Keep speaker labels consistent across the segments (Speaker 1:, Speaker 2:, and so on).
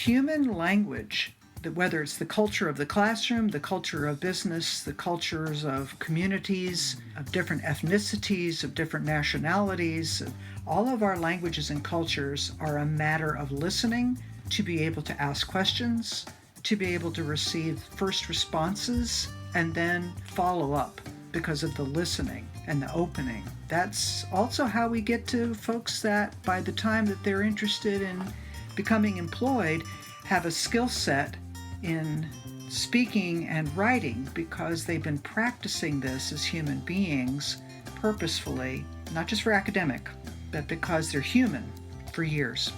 Speaker 1: human language, that whether it's the culture of the classroom, the culture of business, the cultures of communities, of different ethnicities, of different nationalities, all of our languages and cultures are a matter of listening, to be able to ask questions, to be able to receive first responses, and then follow up because of the listening and the opening. That's also how we get to folks that by the time that they're interested in becoming employed have a skill set in speaking and writing because they've been practicing this as human beings purposefully, not just for academic, but because they're human for years.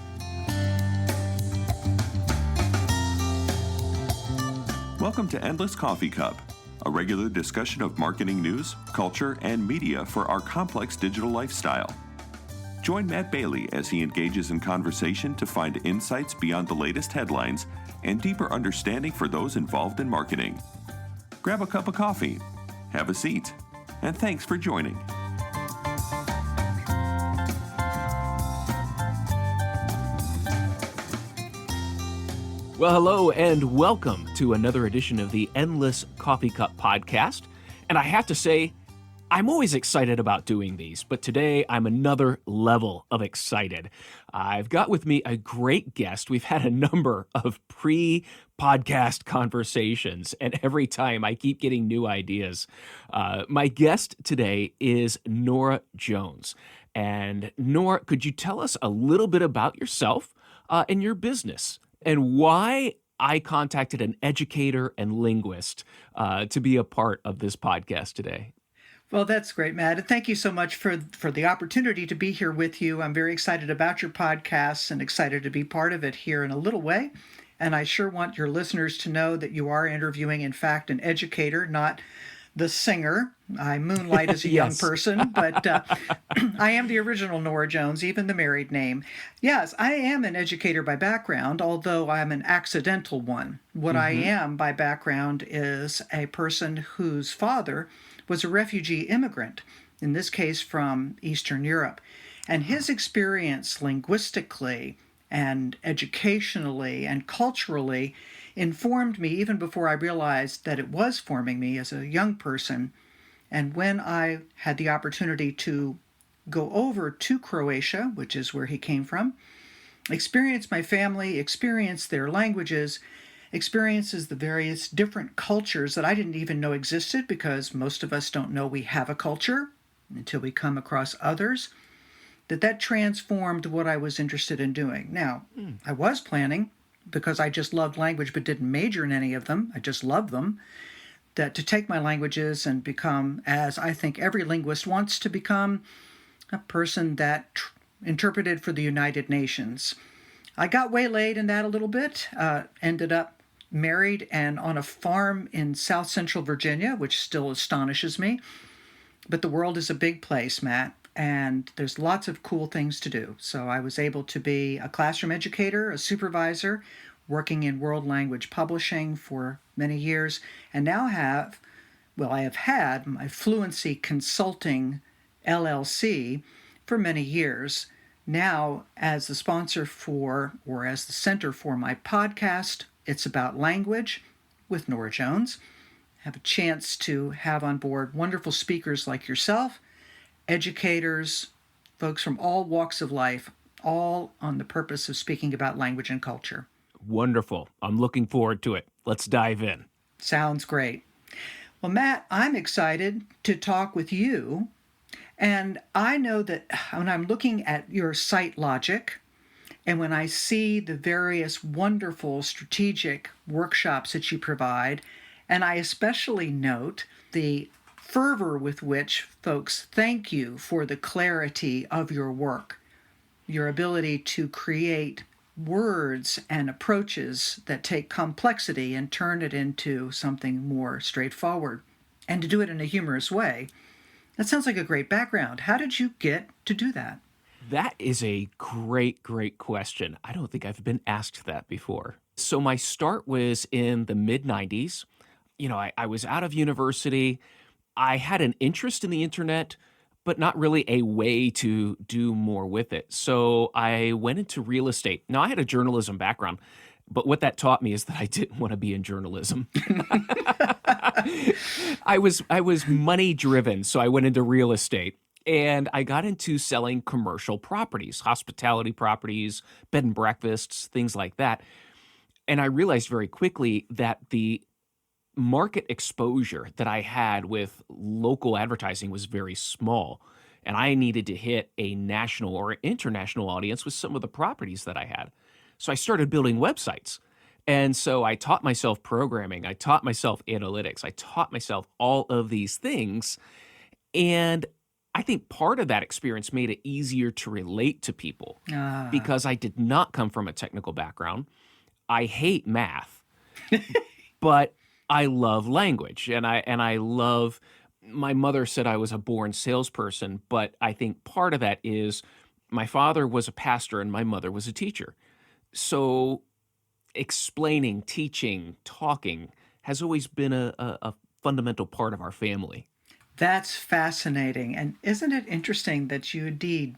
Speaker 2: Welcome to Endless Coffee Cup, a regular discussion of marketing news, culture, and media for our complex digital lifestyle. Join Matt Bailey as he engages in conversation to find insights beyond the latest headlines and deeper understanding for those involved in marketing. Grab a cup of coffee, have a seat, and thanks for joining.
Speaker 3: Well, hello and welcome to another edition of the Endless Coffee Cup podcast. And I have to say, I'm always excited about doing these, but today I'm another level of excited. I've got with me a great guest. We've had a number of pre-podcast conversations, and every time I keep getting new ideas. My guest today is Nora Jones. And Nora, could you tell us a little bit about yourself and your business? And why I contacted an educator and linguist to be a part of this podcast today.
Speaker 1: Well, that's great, Matt. And thank you so much for the opportunity to be here with you. I'm very excited about your podcast and excited to be part of it here in a little way. And I sure want your listeners to know that you are interviewing, in fact, an educator, not the singer. I moonlight as a young person, but I am the original Nora Jones, even the married name. Yes, I am an educator by background, although I'm an accidental one. What I am by background is a person whose father was a refugee immigrant, in this case from Eastern Europe. And his experience linguistically and educationally and culturally informed me even before I realized that it was forming me as a young person. And when I had the opportunity to go over to Croatia, which is where he came from, experience my family, experience their languages, experiences the various different cultures that I didn't even know existed, because most of us don't know we have a culture until we come across others, that transformed what I was interested in doing. Now, I was planning, because I just loved language but didn't major in any of them, I just loved them, that to take my languages and become, as I think every linguist wants to become, a person that interpreted for the United Nations. I got waylaid in that a little bit, ended up married and on a farm in South Central Virginia, which still astonishes me. But the world is a big place, Matt, and there's lots of cool things to do. So I was able to be a classroom educator, a supervisor, working in world language publishing for many years, and now I have had my Fluency Consulting LLC for many years. Now, as the sponsor for, or as the center for my podcast, It's About Language with Nora Jones, I have a chance to have on board wonderful speakers like yourself, educators, folks from all walks of life, all on the purpose of speaking about language and culture.
Speaker 3: Wonderful. I'm looking forward to it. Let's dive in.
Speaker 1: Sounds great. Well, Matt, I'm excited to talk with you. And I know that when I'm looking at your site logic, and when I see the various wonderful strategic workshops that you provide, and I especially note the fervor with which folks thank you for the clarity of your work, your ability to create words and approaches that take complexity and turn it into something more straightforward, and to do it in a humorous way. That sounds like a great background. How did you get to do that?
Speaker 3: That is a great question. I don't think I've been asked that before. So my start was in the mid-90s. I was out of university. I had an interest in the internet, but not really a way to do more with it. So I went into real estate. Now, I had a journalism background, But what that taught me is that I didn't want to be in journalism. I was money driven, so I went into real estate. And I got into selling commercial properties, hospitality properties, bed and breakfasts, things like that. And I realized very quickly that the market exposure that I had with local advertising was very small. And I needed to hit a national or international audience with some of the properties that I had. So I started building websites. And so I taught myself programming, I taught myself analytics, I taught myself all of these things. And I think part of that experience made it easier to relate to people
Speaker 1: Ah,
Speaker 3: because I did not come from a technical background. I hate math, but I love language and I love my mother said I was a born salesperson, but I think part of that is my father was a pastor and my mother was a teacher. So explaining, teaching, talking has always been a fundamental part of our family.
Speaker 1: that's fascinating. And isn't it interesting that you indeed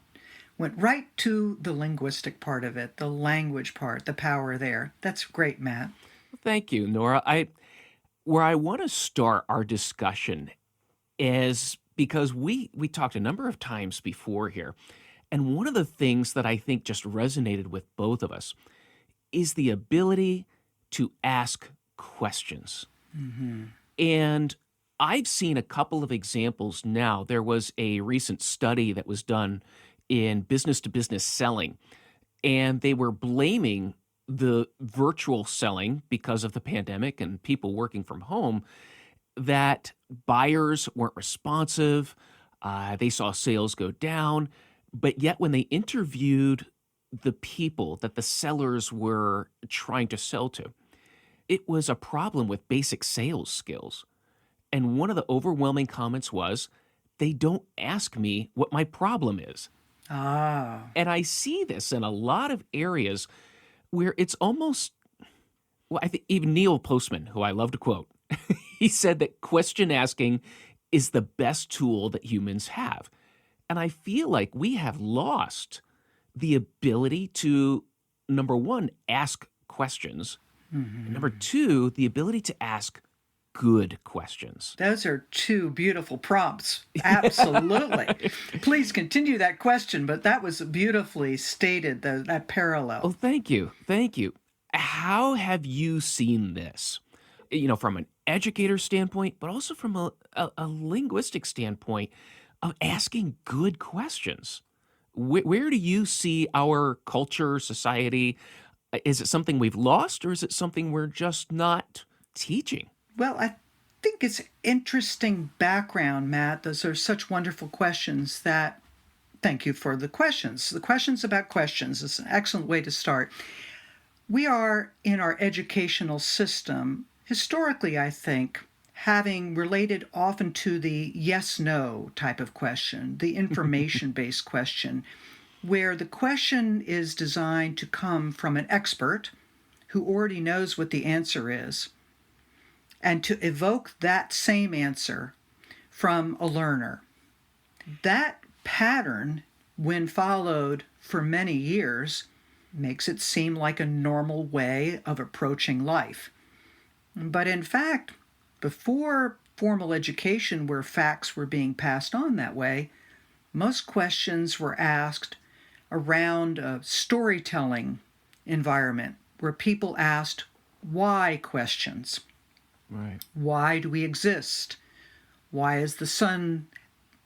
Speaker 1: went right to the linguistic part of it, the language part, the power there? That's great, Matt.
Speaker 3: Thank you, Nora. I where I want to start our discussion is because we talked a number of times before here, and one of the things that I think just resonated with both of us is the ability to ask questions. And I've seen a couple of examples now. There was a recent study that was done in business to business selling, and they were blaming the virtual selling because of the pandemic and people working from home that buyers weren't responsive. They saw sales go down. But yet, when they interviewed the people that the sellers were trying to sell to, it was a problem with basic sales skills. And one of the overwhelming comments was, they don't ask me what my problem is.
Speaker 1: Ah,
Speaker 3: And I see this in a lot of areas where it's almost, well, I think even Neil Postman, who I love to quote, he said that question asking is the best tool that humans have. And I feel like we have lost the ability to, number one, ask questions, and number two, the ability to ask good questions.
Speaker 1: those are two beautiful prompts. Absolutely. Please continue that question, but that was beautifully stated, that
Speaker 3: Oh,
Speaker 1: parallel.
Speaker 3: thank you. Thank you. How have you seen this? From an educator standpoint, but also from a linguistic standpoint of asking good questions. Where do you see our culture, society? Is it something we've lost or is it something we're just not teaching?
Speaker 1: Well, I think it's interesting background, Matt. Those are such wonderful questions that thank you for the questions. The questions about questions is an excellent way to start. We are in our educational system, historically, I think, having related often to the yes no type of question, the information based question, where the question is designed to come from an expert who already knows what the answer is and to evoke that same answer from a learner. That pattern, when followed for many years, makes it seem like a normal way of approaching life. But in fact, before formal education where facts were being passed on that way, most questions were asked around a storytelling environment where people asked why questions.
Speaker 3: Right.
Speaker 1: Why do we exist? Why is the sun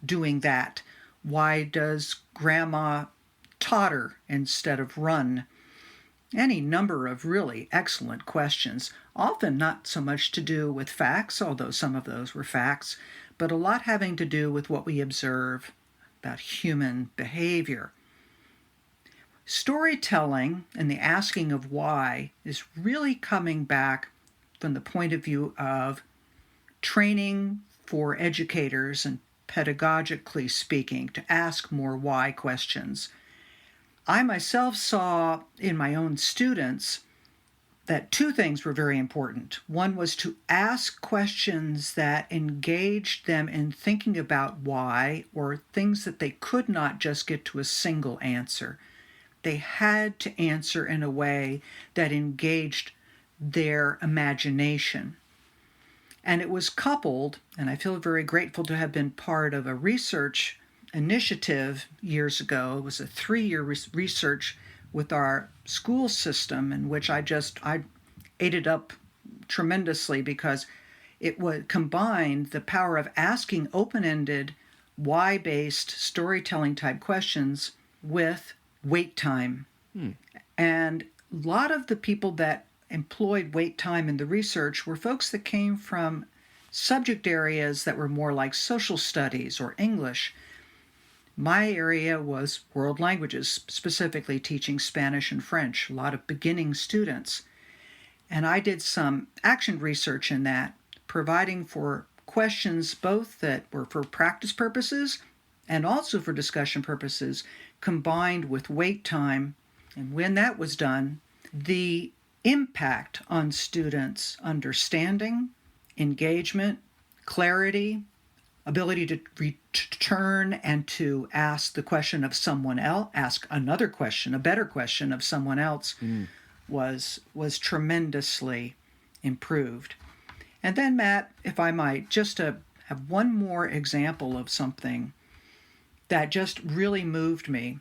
Speaker 1: doing that? Why does grandma totter instead of run? Any number of really excellent questions, often not so much to do with facts, although some of those were facts, but a lot having to do with what we observe about human behavior. Storytelling and the asking of why is really coming back from the point of view of training for educators and pedagogically speaking to ask more why questions. I myself saw in my own students that two things were very important. One was to ask questions that engaged them in thinking about why or things that they could not just get to a single answer. they had to answer in a way that engaged their imagination. And it was coupled, and I feel very grateful to have been part of a research initiative years ago. It was a 3-year research with our school system, in which I ate it up tremendously, because it would combine the power of asking open-ended, why-based storytelling type questions with wait time. And a lot of the people that employed wait time in the research were folks that came from subject areas that were more like social studies or English. My area was world languages, specifically teaching Spanish and French, a lot of beginning students. And I did some action research in that, providing for questions both that were for practice purposes and also for discussion purposes, combined with wait time. And when that was done, the impact on students' understanding, engagement, clarity, ability to return and to ask the question of someone else, ask another question, a better question of someone else, was tremendously improved. And then, Matt, if I might, just to have one more example of something that just really moved me.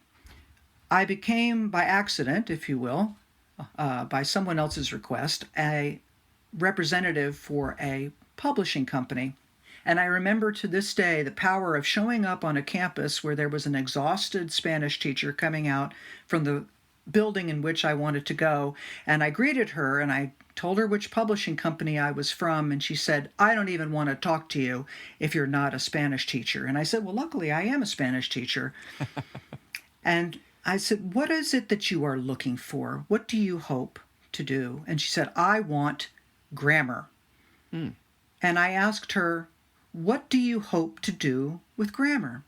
Speaker 1: I became, by accident, if you will, by someone else's request, a representative for a publishing company. And I remember to this day the power of showing up on a campus where there was an exhausted Spanish teacher coming out from the building in which I wanted to go. And I greeted her and I told her which publishing company I was from. And she said, "I don't even want to talk to you if you're not a Spanish teacher." And I said, "Well, luckily I am a Spanish teacher." And I said, "What is it that you are looking for? What do you hope to do?" And she said, "I want grammar." And I asked her, "What do you hope to do with grammar?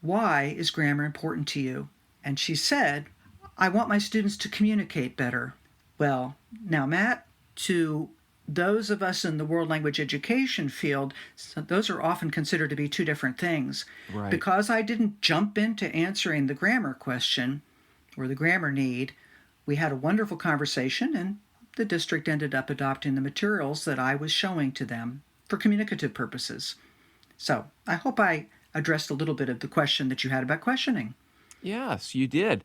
Speaker 1: Why is grammar important to you?" And she said, "I want my students to communicate better." Well, now, Matt, to those of us in the world language education field, those are often considered to be two different things.
Speaker 3: Right.
Speaker 1: Because I didn't jump into answering the grammar question or the grammar need, we had a wonderful conversation, and the district ended up adopting the materials that I was showing to them for communicative purposes. So I hope I addressed a little bit of the question that you had about questioning.
Speaker 3: Yes, you did.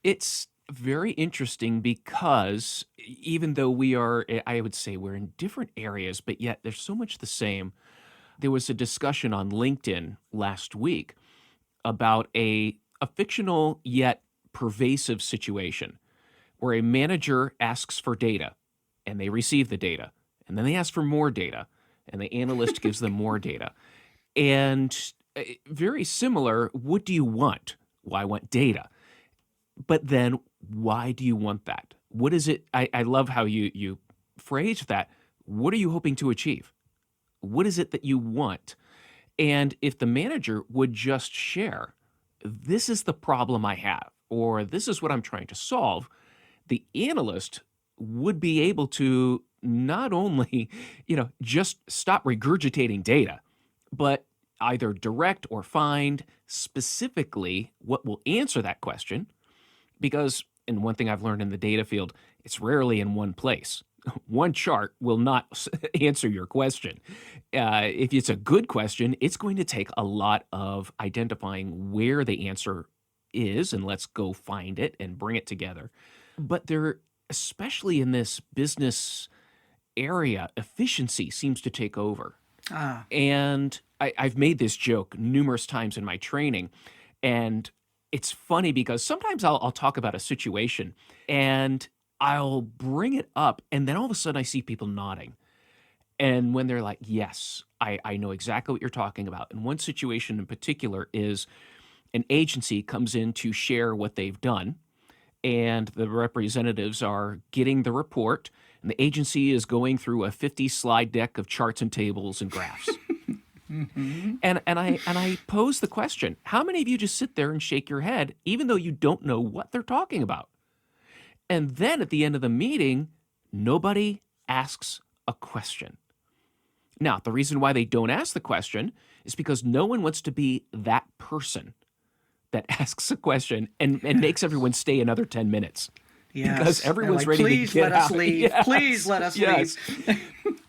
Speaker 3: It's very interesting because even though we are, I would say we're in different areas, but yet there's so much the same. There was a discussion on LinkedIn last week about a fictional yet pervasive situation where a manager asks for data and they receive the data, and then they ask for more data and the analyst gives them more data. And very similar, what do you want? Well, I want data. But then why do you want that? What is it? I love how you phrase that. What are you hoping to achieve? What is it that you want? And if the manager would just share, this is the problem I have, or this is what I'm trying to solve, the analyst would be able to not only, just stop regurgitating data, but either direct or find specifically what will answer that question. Because, and one thing I've learned in the data field, it's rarely in one place. One chart will not answer your question. If it's a good question, it's going to take a lot of identifying where the answer is, and let's go find it and bring it together. But there, especially in this business area, efficiency seems to take over. And I've made this joke numerous times in my training, and it's funny because sometimes I'll talk about a situation and I'll bring it up, and then all of a sudden I see people nodding. And when they're like, yes, I know exactly what you're talking about. And one situation in particular is an agency comes in to share what they've done, and the representatives are getting the report, and the agency is going through a 50-slide deck of charts and tables and graphs. And I pose the question, how many of you just sit there and shake your head even though you don't know what they're talking about? And then at the end of the meeting, nobody asks a question. Now, the reason why they don't ask the question is because no one wants to be that person that asks a question and makes everyone stay another 10 minutes.
Speaker 1: Yes.
Speaker 3: Because everyone's
Speaker 1: like,
Speaker 3: ready
Speaker 1: please
Speaker 3: to get
Speaker 1: let us
Speaker 3: out.
Speaker 1: leave.
Speaker 3: Yes,
Speaker 1: Please let us
Speaker 3: yes.
Speaker 1: leave.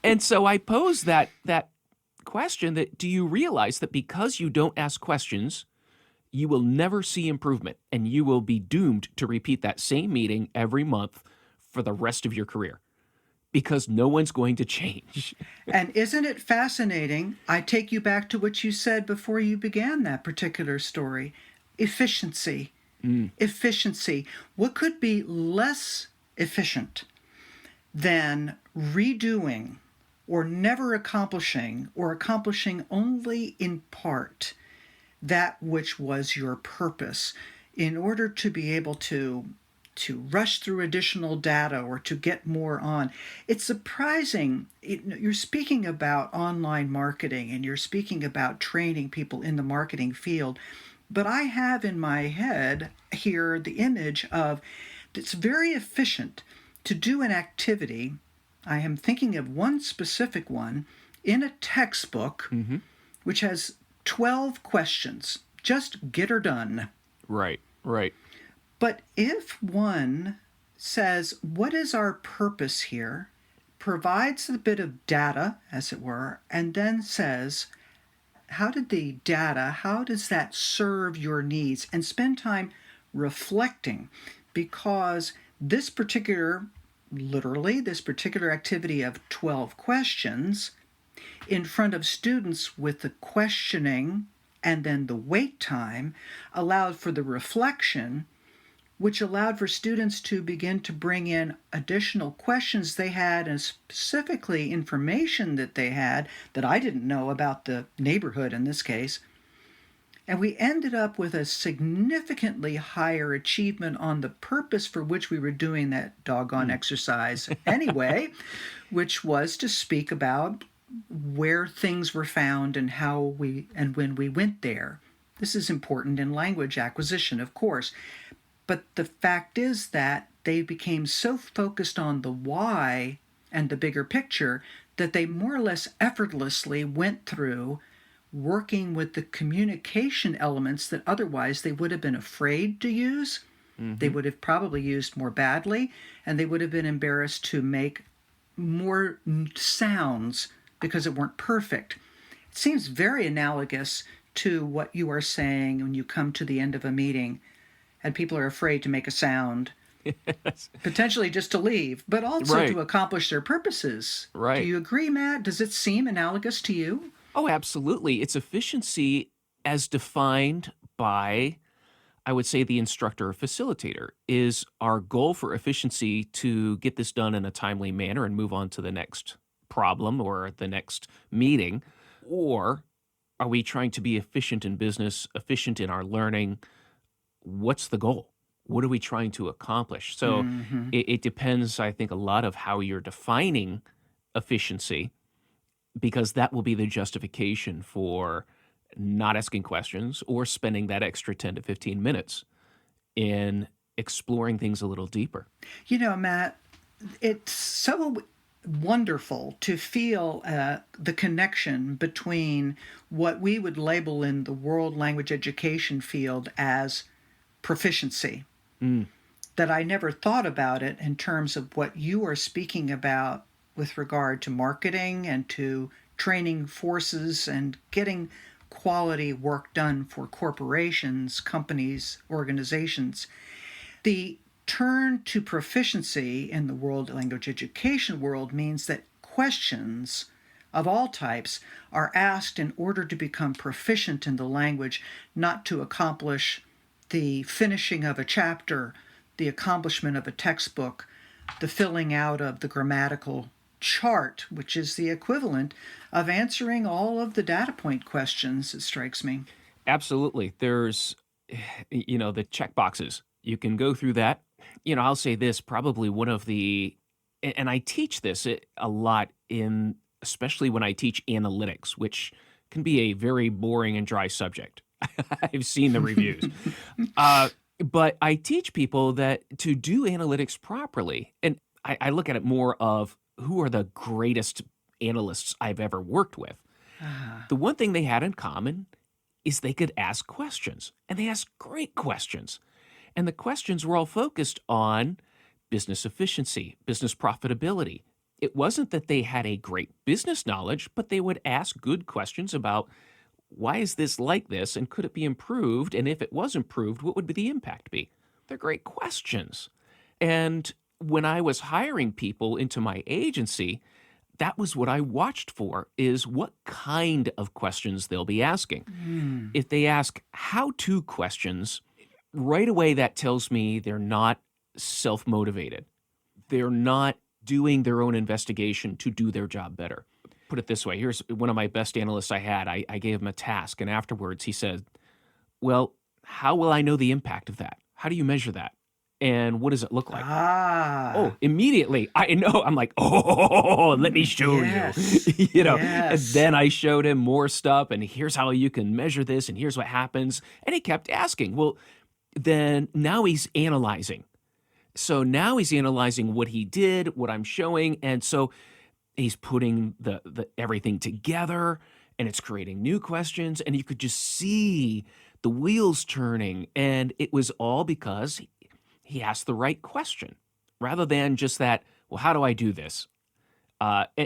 Speaker 3: And so I pose that question that, do you realize that because you don't ask questions, you will never see improvement, and you will be doomed to repeat that same meeting every month for the rest of your career? Because no one's going to change.
Speaker 1: And isn't it fascinating? I take you back to what you said before you began that particular story. Efficiency. Efficiency. What could be less efficient than redoing or never accomplishing or accomplishing only in part that which was your purpose in order to be able to rush through additional data or to get more on? It's surprising. You're speaking about online marketing and you're speaking about training people in the marketing field, but I have in my head here the image of it's very efficient to do an activity. I am thinking of one specific one in a textbook, which has 12 questions. Just get her done.
Speaker 3: Right, right.
Speaker 1: But if one says, what is our purpose here, provides a bit of data, as it were, and then says, how did the data, how does that serve your needs? And spend time reflecting, because this particular activity of 12 questions in front of students with the questioning and then the wait time allowed for the reflection, which allowed for students to begin to bring in additional questions they had, and specifically information that they had that I didn't know about the neighborhood in this case. And we ended up with a significantly higher achievement on the purpose for which we were doing that doggone exercise anyway, which was to speak about where things were found and how we and when we went there. This is important in language acquisition, of course. But the fact is that they became so focused on the why and the bigger picture that they more or less effortlessly went through working with the communication elements that otherwise they would have been afraid to use. They would have probably used more badly, and they would have been embarrassed to make more sounds because it weren't perfect. It seems very analogous to what you are saying when you come to the end of a meeting and people are afraid to make a sound, potentially just to leave, but also to accomplish their purposes.
Speaker 3: Right.
Speaker 1: Do you agree, Matt? Does it seem analogous to you?
Speaker 3: Oh, absolutely. It's efficiency as defined by, I would say, the instructor or facilitator. Is our goal for efficiency to get this done in a timely manner and move on to the next problem or the next meeting? Or are we trying to be efficient in business, efficient in our learning? What's the goal? What are we trying to accomplish? So it depends, I think, a lot of how you're defining efficiency, because that will be the justification for not asking questions or spending that extra 10 to 15 minutes in exploring things a little deeper.
Speaker 1: You know, Matt, it's so wonderful to feel the connection between what we would label in the world language education field as proficiency, that I never thought about it in terms of what you are speaking about with regard to marketing and to training forces and getting quality work done for corporations, companies, organizations. The turn to proficiency in the world language education world means that questions of all types are asked in order to become proficient in the language, not to accomplish the finishing of a chapter, the accomplishment of a textbook, the filling out of the grammatical chart, which is the equivalent of answering all of the data point questions, it strikes me.
Speaker 3: Absolutely. There's, the check boxes. You can go through that. I'll say this, probably one of the, and I teach this a lot especially when I teach analytics, which can be a very boring and dry subject. I've seen the reviews. But I teach people that to do analytics properly, and I look at it more of who are the greatest analysts I've ever worked with. The one thing they had in common is they could ask questions, and they asked great questions. And the questions were all focused on business efficiency, business profitability. It wasn't that they had a great business knowledge, but they would ask good questions about why is this like this and could it be improved? And if it was improved, what would the impact be? They're great questions. And when I was hiring people into my agency, that was what I watched for, is what kind of questions they'll be asking. If they ask how-to questions, right away that tells me they're not self-motivated. They're not doing their own investigation to do their job better. Put it this way, here's one of my best analysts I had. I gave him a task, and afterwards he said, well, how will I know the impact of that? How do you measure that? And what does it look like? Oh, immediately, I know. I'm like, oh, let me show
Speaker 1: Yes.
Speaker 3: you. And
Speaker 1: Yes.
Speaker 3: then I showed him more stuff, and here's how you can measure this, and here's what happens. And he kept asking. Well, then now he's analyzing. So now he's analyzing what he did, what I'm showing, and so he's putting the everything together, and it's creating new questions, and you could just see the wheels turning, and it was all because he asked the right question, rather than just that, well, how do I do this?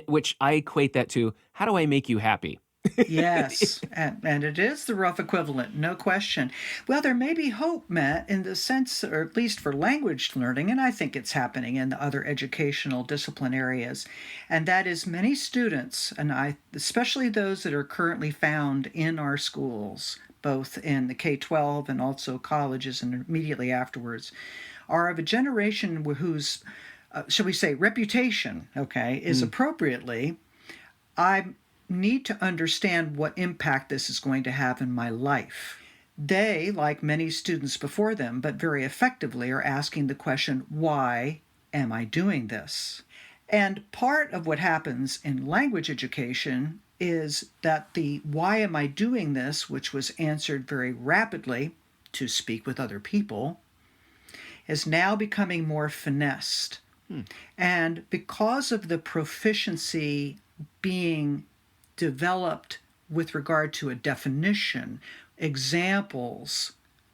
Speaker 3: Which I equate that to, how do I make you happy?
Speaker 1: Yes, and it is the rough equivalent, no question. Well, there may be hope, Matt, in the sense, or at least for language learning, and I think it's happening in the other educational discipline areas, and that is many students, and especially those that are currently found in our schools, both in the K-12 and also colleges and immediately afterwards, are of a generation whose, shall we say, reputation, is appropriately, I need to understand what impact this is going to have in my life. They, like many students before them, but very effectively, are asking the question, why am I doing this? And part of what happens in language education is that the why am I doing this, which was answered very rapidly, to speak with other people, is now becoming more finessed. And because of the proficiency being developed with regard to a definition, examples,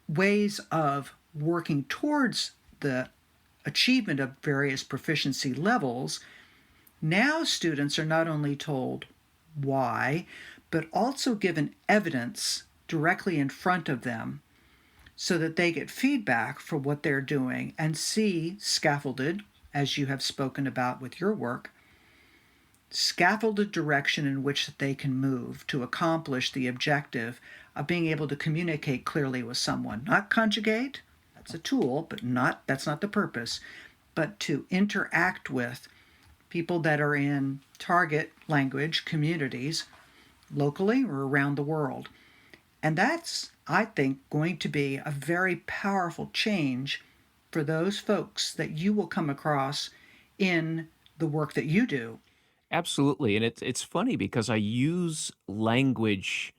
Speaker 1: ways of working towards the achievement of various proficiency levels, now students are not only told why, but also given evidence directly in front of them so that they get feedback for what they're doing and see scaffolded, as you have spoken about with your work, scaffolded direction in which they can move to accomplish the objective of being able to communicate clearly with someone. Not conjugate, that's a tool, but that's not the purpose, but to interact with people that are in target language communities locally or around the world. And that's, I think, going to be a very powerful change for those folks that you will come across in the work that you do.
Speaker 3: Absolutely. And it's funny because I use language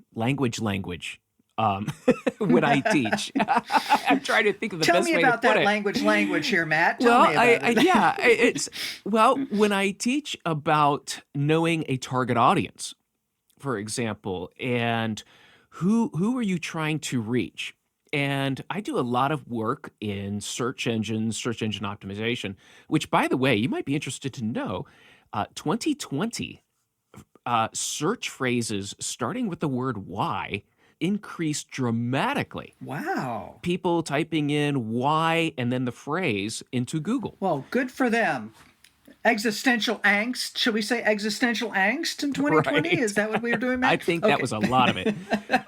Speaker 3: when I teach. I'm trying to think of the
Speaker 1: Tell
Speaker 3: best
Speaker 1: me
Speaker 3: way to
Speaker 1: about
Speaker 3: put
Speaker 1: that
Speaker 3: it.
Speaker 1: language here, Matt. Tell
Speaker 3: Well,
Speaker 1: me about it.
Speaker 3: yeah, when I teach about knowing a target audience, for example, and who are you trying to reach? And I do a lot of work in search engine optimization, which, by the way, you might be interested to know, 2020 search phrases starting with the word why increased dramatically.
Speaker 1: Wow.
Speaker 3: People typing in why and then the phrase into Google.
Speaker 1: Well, good for them. Existential angst. Should we say existential angst in 2020?
Speaker 3: Right.
Speaker 1: Is that what we were doing, Matt?
Speaker 3: I think that was a lot of it.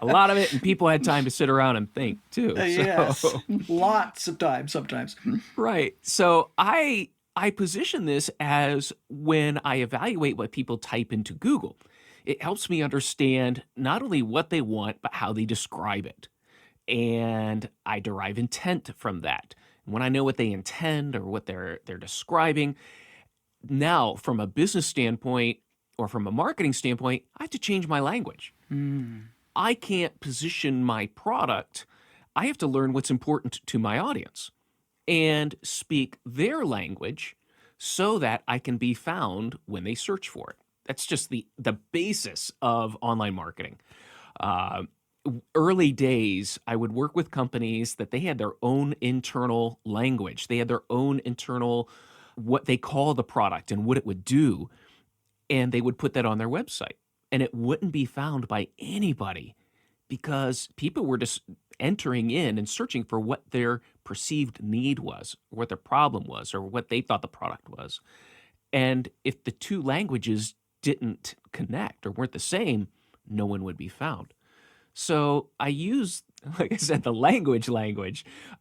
Speaker 3: A lot of it, and people had time to sit around and think, too.
Speaker 1: Yes. Lots of time sometimes.
Speaker 3: Right. So I position this as when I evaluate what people type into Google, it helps me understand not only what they want, but how they describe it. And I derive intent from that. When I know what they intend or what they're describing, now from a business standpoint or from a marketing standpoint, I have to change my language. I can't position my product. I have to learn what's important to my audience and speak their language so that I can be found when they search for it. That's just the basis of online marketing. Uh, Early days, I would work with companies that they had their own internal language. They had their own internal, what they call the product and what it would do. And they would put that on their website. And it wouldn't be found by anybody because people were just entering in and searching for what their perceived need was, or what their problem was, or what they thought the product was. And if the two languages didn't connect or weren't the same, no one would be found. So I use, like I said, the language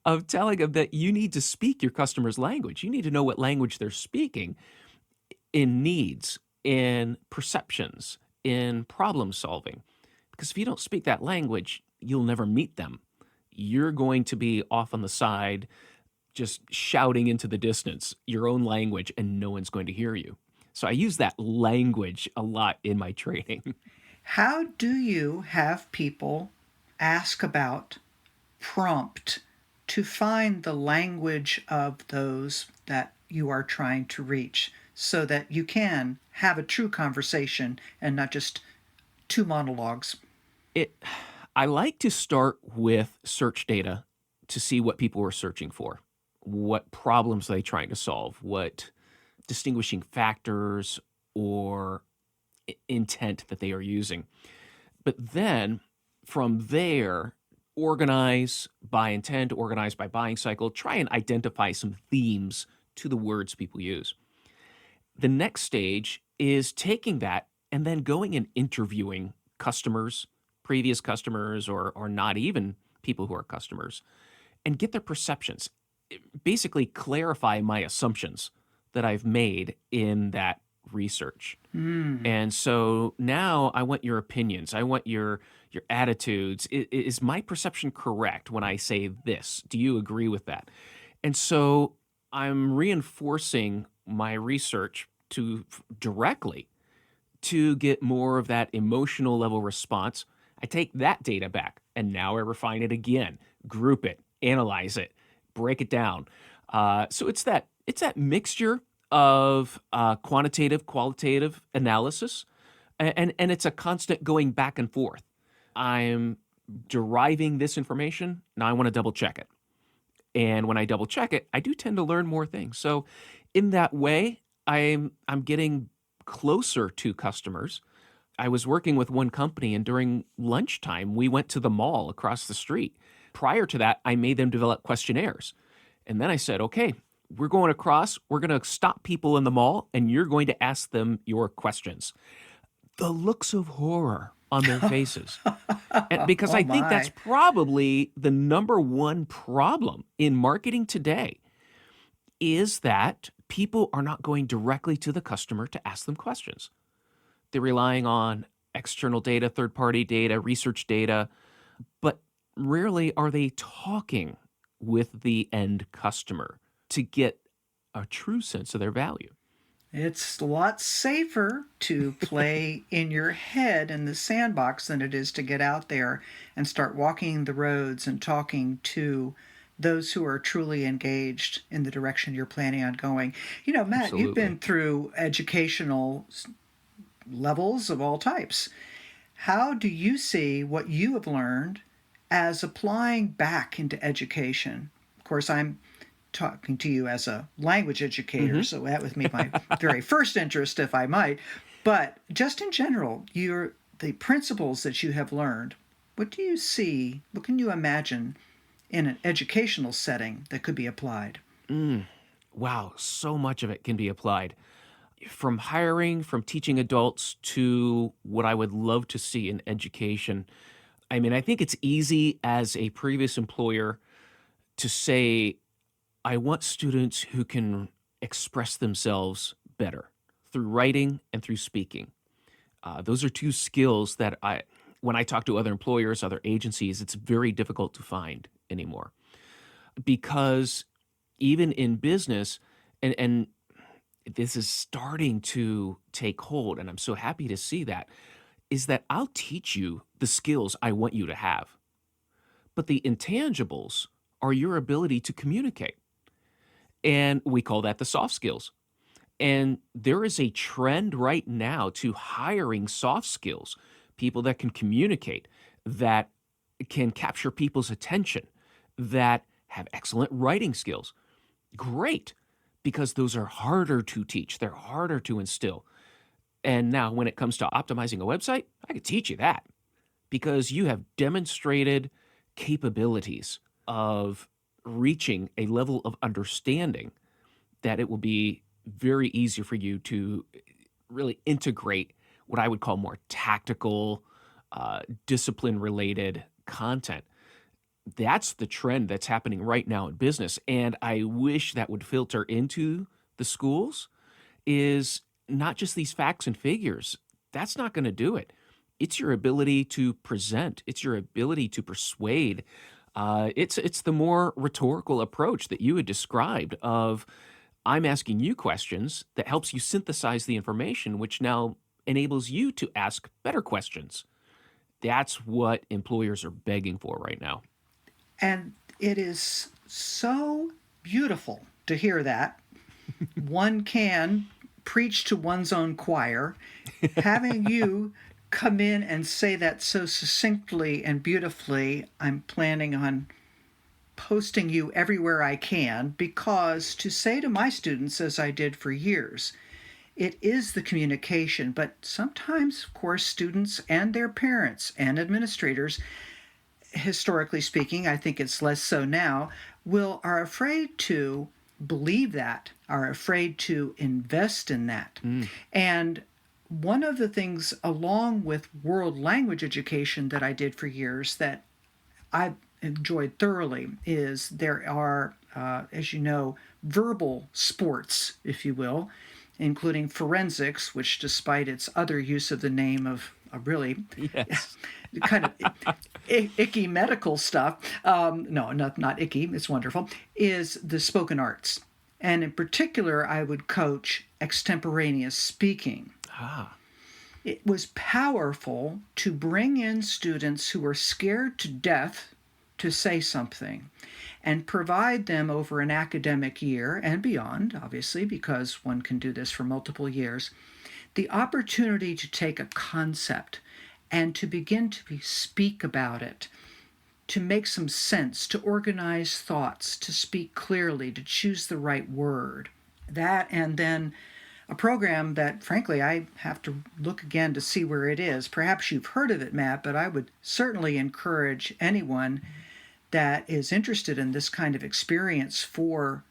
Speaker 3: of telling them that you need to speak your customer's language. You need to know what language they're speaking in needs, in perceptions, in problem solving. Because if you don't speak that language, you'll never meet them. You're going to be off on the side, just shouting into the distance your own language, and no one's going to hear you. So I use that language a lot in my training.
Speaker 1: How do you have people ask about, prompt to find the language of those that you are trying to reach so that you can have a true conversation and not just two monologues?
Speaker 3: It, I like to start with search data to see what people are searching for, what problems are they trying to solve, what distinguishing factors or intent that they are using. But then from there, organize by intent, organize by buying cycle, try and identify some themes to the words people use. The next stage is taking that and then going and interviewing customers, previous customers, or not even people who are customers, and get their perceptions. Basically clarify my assumptions that I've made in that research. And so now I want your opinions. I want your attitudes. Is my perception correct when I say this? Do you agree with that? And so I'm reinforcing my research directly to get more of that emotional level response. I take that data back and now I refine it again, group it, analyze it, break it down. So it's that mixture of quantitative, qualitative analysis, and it's a constant going back and forth. I'm deriving this information. Now I want to double check it. And when I double check it, I do tend to learn more things. So in that way, I'm getting closer to customers. I was working with one company, and during lunchtime, we went to the mall across the street. Prior to that, I made them develop questionnaires. And then I said, okay, we're going across, we're going to stop people in the mall, and you're going to ask them your questions. The looks of horror on their faces. And because I think that's probably the number one problem in marketing today is that people are not going directly to the customer to ask them questions. They're relying on external data, third-party data, research data, but rarely are they talking with the end customer to get a true sense of their value.
Speaker 1: It's a lot safer to play in your head in the sandbox than it is to get out there and start walking the roads and talking to those who are truly engaged in the direction you're planning on going. You know, Matt,
Speaker 3: Absolutely.
Speaker 1: You've been through educational levels of all types. How do you see what you have learned as applying back into education? Of course, I'm talking to you as a language educator, so that would be my very first interest, if I might. But just in general, the principles that you have learned, what do you see, what can you imagine in an educational setting that could be applied?
Speaker 3: Wow, so much of it can be applied. From hiring, from teaching adults to what I would love to see in education. I mean, I think it's easy as a previous employer to say, I want students who can express themselves better through writing and through speaking. Those are two skills that when I talk to other employers, other agencies, it's very difficult to find anymore. Because even in business, and this is starting to take hold, and I'm so happy to see that, is that I'll teach you the skills I want you to have. But the intangibles are your ability to communicate. And we call that the soft skills. And there is a trend right now to hiring soft skills, people that can communicate. that can capture people's attention, that have excellent writing skills. Great, because those are harder to teach. They're harder to instill. And now when it comes to optimizing a website, I could teach you that because you have demonstrated capabilities of reaching a level of understanding that it will be very easy for you to really integrate what I would call more tactical, discipline-related content. That's the trend that's happening right now in business. And I wish that would filter into the schools is not just these facts and figures. That's not going to do it. It's your ability to present. It's your ability to persuade. It's the more rhetorical approach that you had described of I'm asking you questions that helps you synthesize the information, which now enables you to ask better questions. That's what employers are begging for right now.
Speaker 1: And it is so beautiful to hear that. One can preach to one's own choir. Having you come in and say that so succinctly and beautifully, I'm planning on posting you everywhere I can, because to say to my students, as I did for years, it is the communication, but sometimes, of course, students and their parents and administrators, historically speaking, I think it's less so now, are afraid to believe that, are afraid to invest in that. And one of the things, along with world language education that I did for years that I've enjoyed thoroughly, is there are, as you know, verbal sports, if you will, including forensics, which despite its other use of the name of a really kind of icky medical stuff, no, not icky, it's wonderful, is the spoken arts. And in particular, I would coach extemporaneous speaking. It was powerful to bring in students who were scared to death to say something and provide them over an academic year and beyond, obviously, because one can do this for multiple years, the opportunity to take a concept and to begin to speak about it, to make some sense, to organize thoughts, to speak clearly, to choose the right word. That, and then a program that, frankly, I have to look again to see where it is. Perhaps you've heard of it, Matt, but I would certainly encourage anyone that is interested in this kind of experience for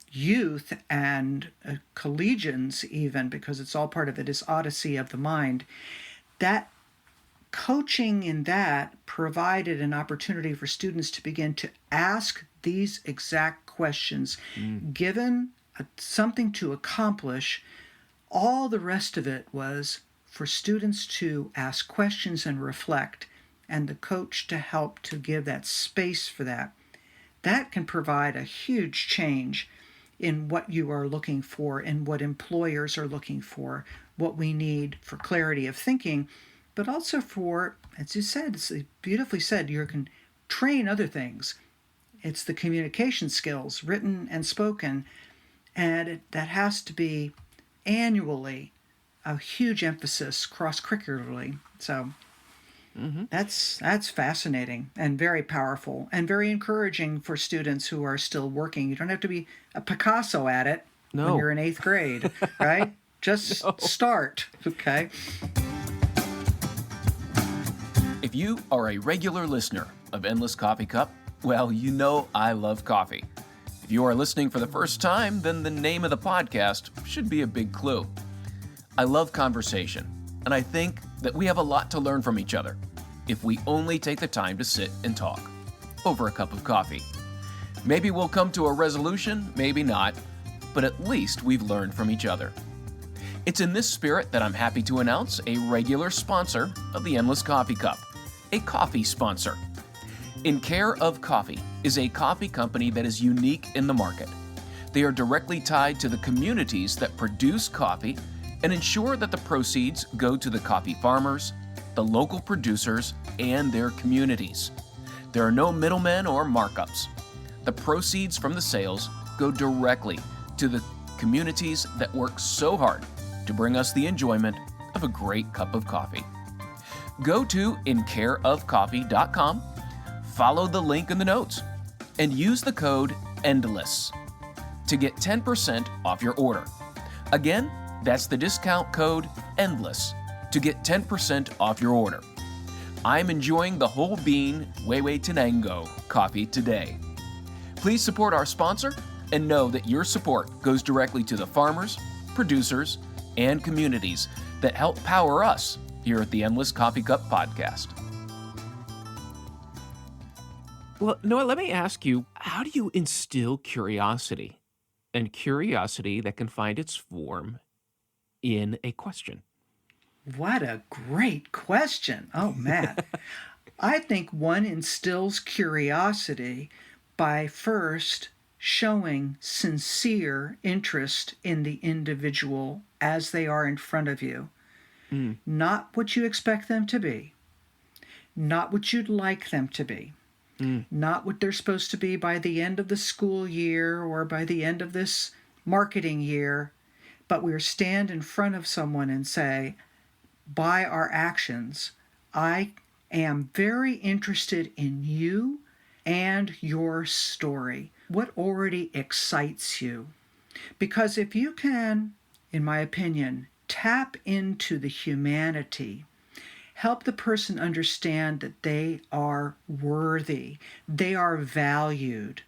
Speaker 1: youth and collegians even, because it's all part of it, is Odyssey of the Mind. That coaching in that provided an opportunity for students to begin to ask these exact questions. Given something to accomplish, all the rest of it was for students to ask questions and reflect, and the coach to help to give that space for that. That can provide a huge change in what you are looking for and what employers are looking for, what we need for clarity of thinking, but also for, as you said, it's beautifully said, you can train other things. It's the communication skills, written and spoken, and that has to be annually a huge emphasis cross-curricularly. So that's fascinating and very powerful and very encouraging for students who are still working. You don't have to be a Picasso at it when you're in 8th grade, right? Just start, okay?
Speaker 3: If you are a regular listener of Endless Coffee Cup, well, you know I love coffee. If you are listening for the first time, then the name of the podcast should be a big clue. I love conversation, and I think that we have a lot to learn from each other if we only take the time to sit and talk over a cup of coffee. Maybe we'll come to a resolution, maybe not, but at least we've learned from each other. It's in this spirit that I'm happy to announce a regular sponsor of the Endless Coffee Cup, a coffee sponsor. In Care of Coffee is a coffee company that is unique in the market. They are directly tied to the communities that produce coffee and ensure that the proceeds go to the coffee farmers, the local producers, and their communities. There are no middlemen or markups. The proceeds from the sales go directly to the communities that work so hard to bring us the enjoyment of a great cup of coffee. Go to incareofcoffee.com, follow the link in the notes, and use the code ENDLESS to get 10% off your order. Again, that's the discount code ENDLESS to get 10% off your order. I'm enjoying the whole bean Wewe Tenango coffee today. Please support our sponsor and know that your support goes directly to the farmers, producers, and communities that help power us here at the Endless Coffee Cup Podcast. Well, Noah, let me ask you, how do you instill curiosity? And curiosity that can find its form in a question.
Speaker 1: What a great question. Oh, man. I think one instills curiosity by first showing sincere interest in the individual as they are in front of you. Not what you expect them to be, not what you'd like them to be, not what they're supposed to be by the end of the school year or by the end of this marketing year, but we stand in front of someone and say, by our actions, I am very interested in you and your story. What already excites you? Because if you can, in my opinion, tap into the humanity, help the person understand that they are worthy, they are valued.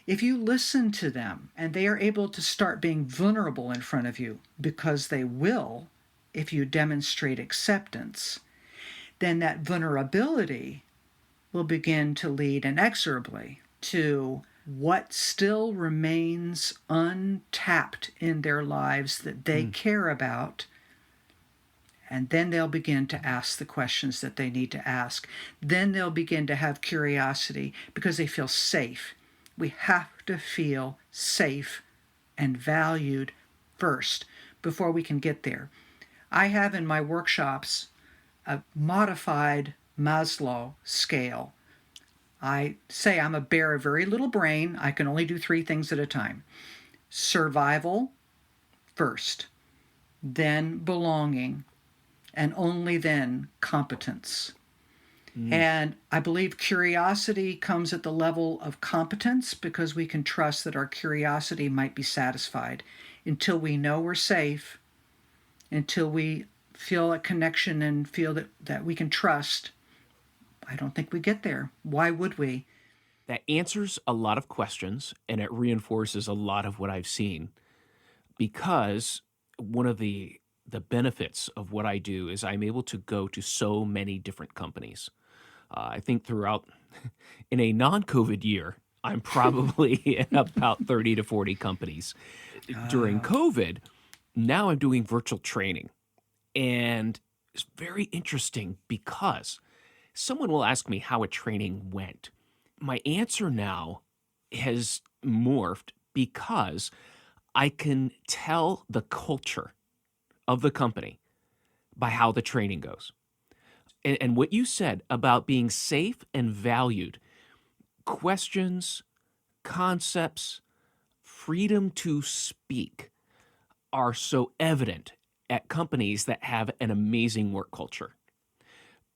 Speaker 1: If you listen to them and they are able to start being vulnerable in front of you, because they will if you demonstrate acceptance, then that vulnerability will begin to lead inexorably to what still remains untapped in their lives that they care about. And then they'll begin to ask the questions that they need to ask. Then they'll begin to have curiosity because they feel safe. We have to feel safe and valued first before we can get there. I have in my workshops a modified Maslow scale. I say I'm a bear of very little brain. I can only do 3 things at a time. Survival first, then belonging, and only then competence. And I believe curiosity comes at the level of competence because we can trust that our curiosity might be satisfied. Until we know we're safe, until we feel a connection and feel that we can trust, I don't think we get there. Why would we?
Speaker 3: That answers a lot of questions, and it reinforces a lot of what I've seen. Because one of the benefits of what I do is I'm able to go to so many different companies. I think throughout, in a non-COVID year, I'm probably in about 30 to 40 companies. During COVID, now I'm doing virtual training. And it's very interesting because someone will ask me how a training went. My answer now has morphed because I can tell the culture of the company by how the training goes. And what you said about being safe and valued, questions, concepts, freedom to speak are so evident at companies that have an amazing work culture.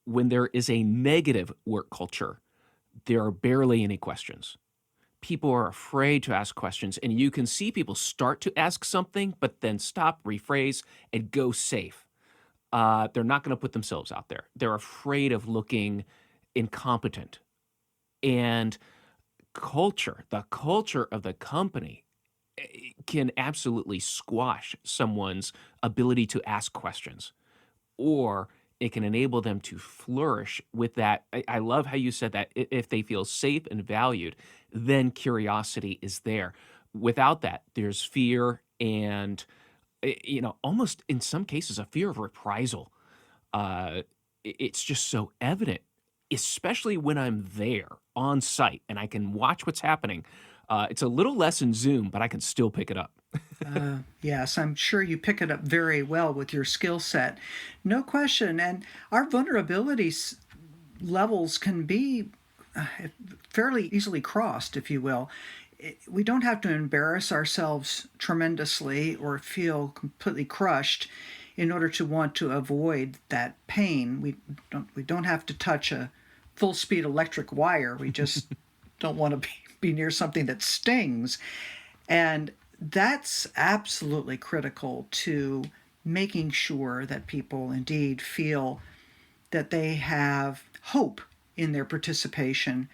Speaker 3: When there is a negative work culture, there are barely any questions. People are afraid to ask questions, and you can see people start to ask something, but then stop, rephrase, and go safe. They're not going to put themselves out there. They're afraid of looking incompetent. And the culture of the company can absolutely squash someone's ability to ask questions, or it can enable them to flourish with that. I love how you said that if they feel safe and valued, then curiosity is there. Without that, there's fear and, almost in some cases, a fear of reprisal. It's just so evident, especially when I'm there on site and I can watch what's happening. It's a little less in Zoom, but I can still pick it up.
Speaker 1: Yes, I'm sure you pick it up very well with your skill set. No question. And our vulnerability levels can be fairly easily crossed, if you will. We don't have to embarrass ourselves tremendously or feel completely crushed. in order to want to avoid that pain. We don't have to touch a full speed electric wire. We just don't want to be near something that stings. And that's absolutely critical to making sure that people indeed feel that they have hope in their participation.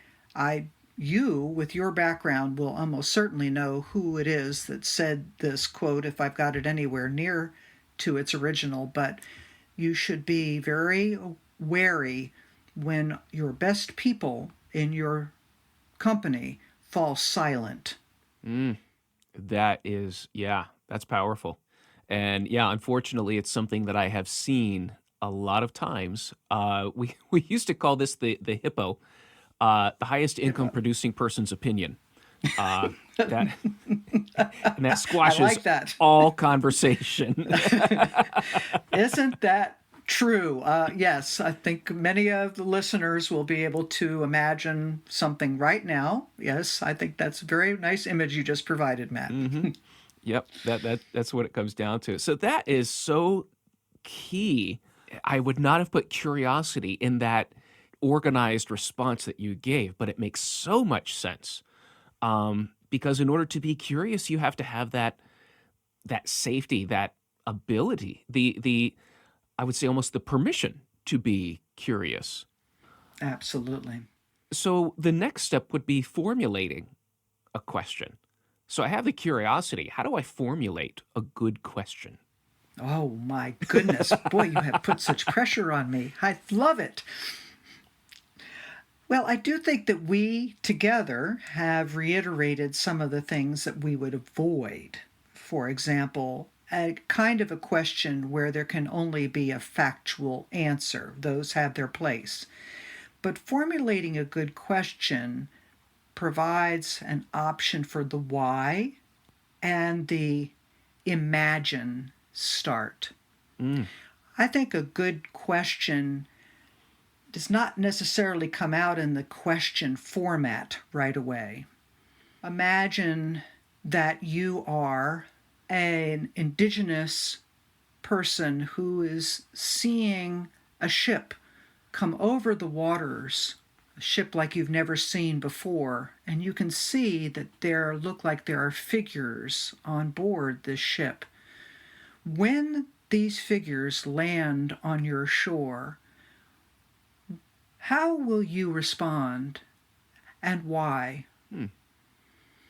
Speaker 1: You, with your background, will almost certainly know who it is that said this quote, if I've got it anywhere near to its original, but you should be very wary when your best people in your company fall silent.
Speaker 3: That is, yeah, that's powerful. And yeah, unfortunately, it's something that I have seen a lot of times. We used to call this the hippo, the highest income producing person's opinion. That and that squashes
Speaker 1: I like that.
Speaker 3: all conversation.
Speaker 1: Isn't that true? Yes, I think many of the listeners will be able to imagine something right now. Yes, I think that's a very nice image you just provided, Matt.
Speaker 3: Yep, that's what it comes down to. So that is so key. I would not have put curiosity in that organized response that you gave, but it makes so much sense. Because in order to be curious, you have to have that safety, that ability, the I would say almost the permission to be curious.
Speaker 1: Absolutely.
Speaker 3: So the next step would be formulating a question. So I have the curiosity. How do I formulate a good question?
Speaker 1: Oh my goodness. Boy, you have put such pressure on me. I love it. Well, I do think that we together have reiterated some of the things that we would avoid. For example, a kind of a question where there can only be a factual answer. Those have their place. But formulating a good question provides an option for the why and the imagine start. I think a good question does not necessarily come out in the question format right away. Imagine that you are an indigenous person who is seeing a ship come over the waters, a ship like you've never seen before, and you can see that there are figures on board this ship. When these figures land on your shore, how will you respond and why?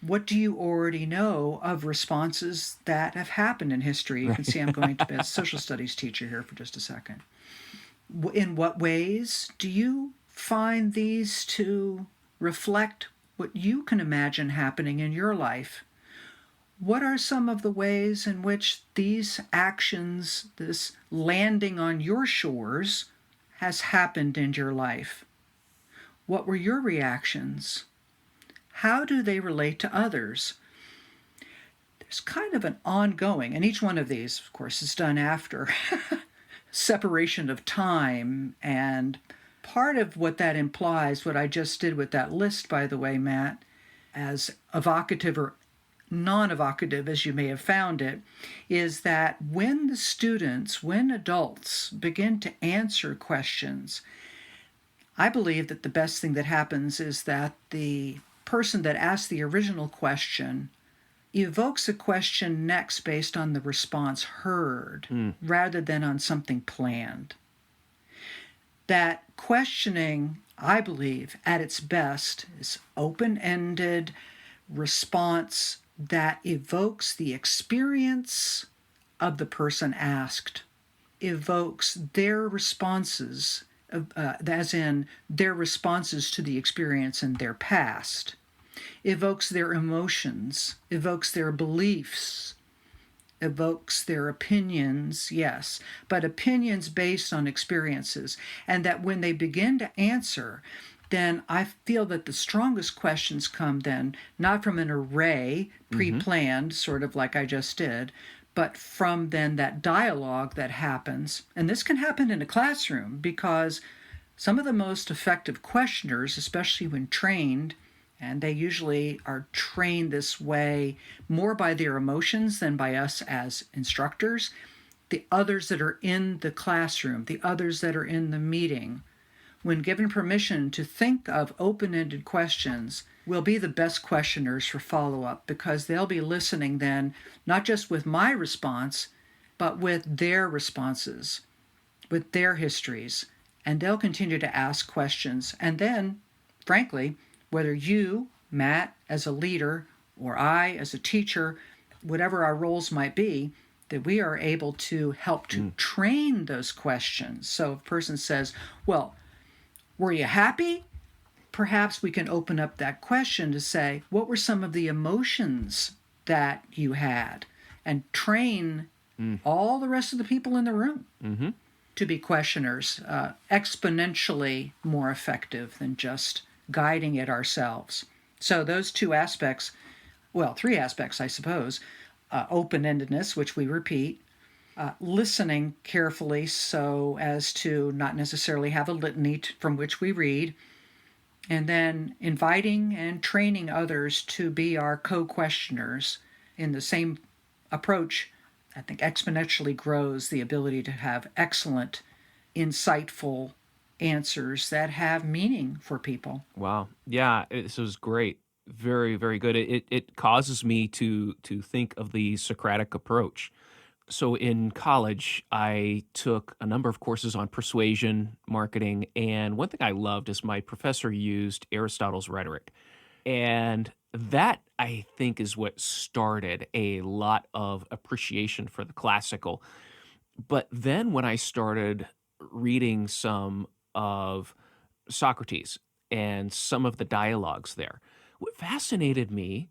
Speaker 1: What do you already know of responses that have happened in history? You can see I'm going to be a social studies teacher here for just a second. In what ways do you find these to reflect what you can imagine happening in your life? What are some of the ways in which these actions, this landing on your shores, has happened in your life? What were your reactions? How do they relate to others? There's kind of an ongoing, and each one of these, of course, is done after separation of time, and part of what that implies, what I just did with that list, by the way, Matt, as evocative or non-evocative as you may have found it, is that when adults begin to answer questions, I believe that the best thing that happens is that the person that asked the original question evokes a question next based on the response heard rather than on something planned. That questioning, I believe, at its best is open-ended response that evokes the experience of the person asked, evokes their responses, as in their responses to the experience in their past, evokes their emotions, evokes their beliefs, evokes their opinions, yes, but opinions based on experiences. And that when they begin to answer, then I feel that the strongest questions come then, not from an array, pre-planned, sort of like I just did, but from then that dialogue that happens. And this can happen in a classroom because some of the most effective questioners, especially when trained, and they usually are trained this way more by their emotions than by us as instructors, the others that are in the classroom, the others that are in the meeting, when given permission to think of open-ended questions, will be the best questioners for follow-up, because they'll be listening then, not just with my response, but with their responses, with their histories, and they'll continue to ask questions. And then, frankly, whether you, Matt, as a leader, or I, as a teacher, whatever our roles might be, that we are able to help to train those questions. So if a person says, well, were you happy? Perhaps we can open up that question to say, what were some of the emotions that you had? And train all the rest of the people in the room to be questioners, exponentially more effective than just guiding it ourselves. So those two aspects, well, three aspects, I suppose: open-endedness, which we repeat, listening carefully so as to not necessarily have a litany from which we read, and then inviting and training others to be our co-questioners in the same approach, I think exponentially grows the ability to have excellent, insightful answers that have meaning for people.
Speaker 3: Wow. Yeah, this was great. Very, very good. It causes me to think of the Socratic approach. So in college, I took a number of courses on persuasion, marketing, and one thing I loved is my professor used Aristotle's rhetoric. And that, I think, is what started a lot of appreciation for the classical. But then when I started reading some of Socrates and some of the dialogues there, what fascinated me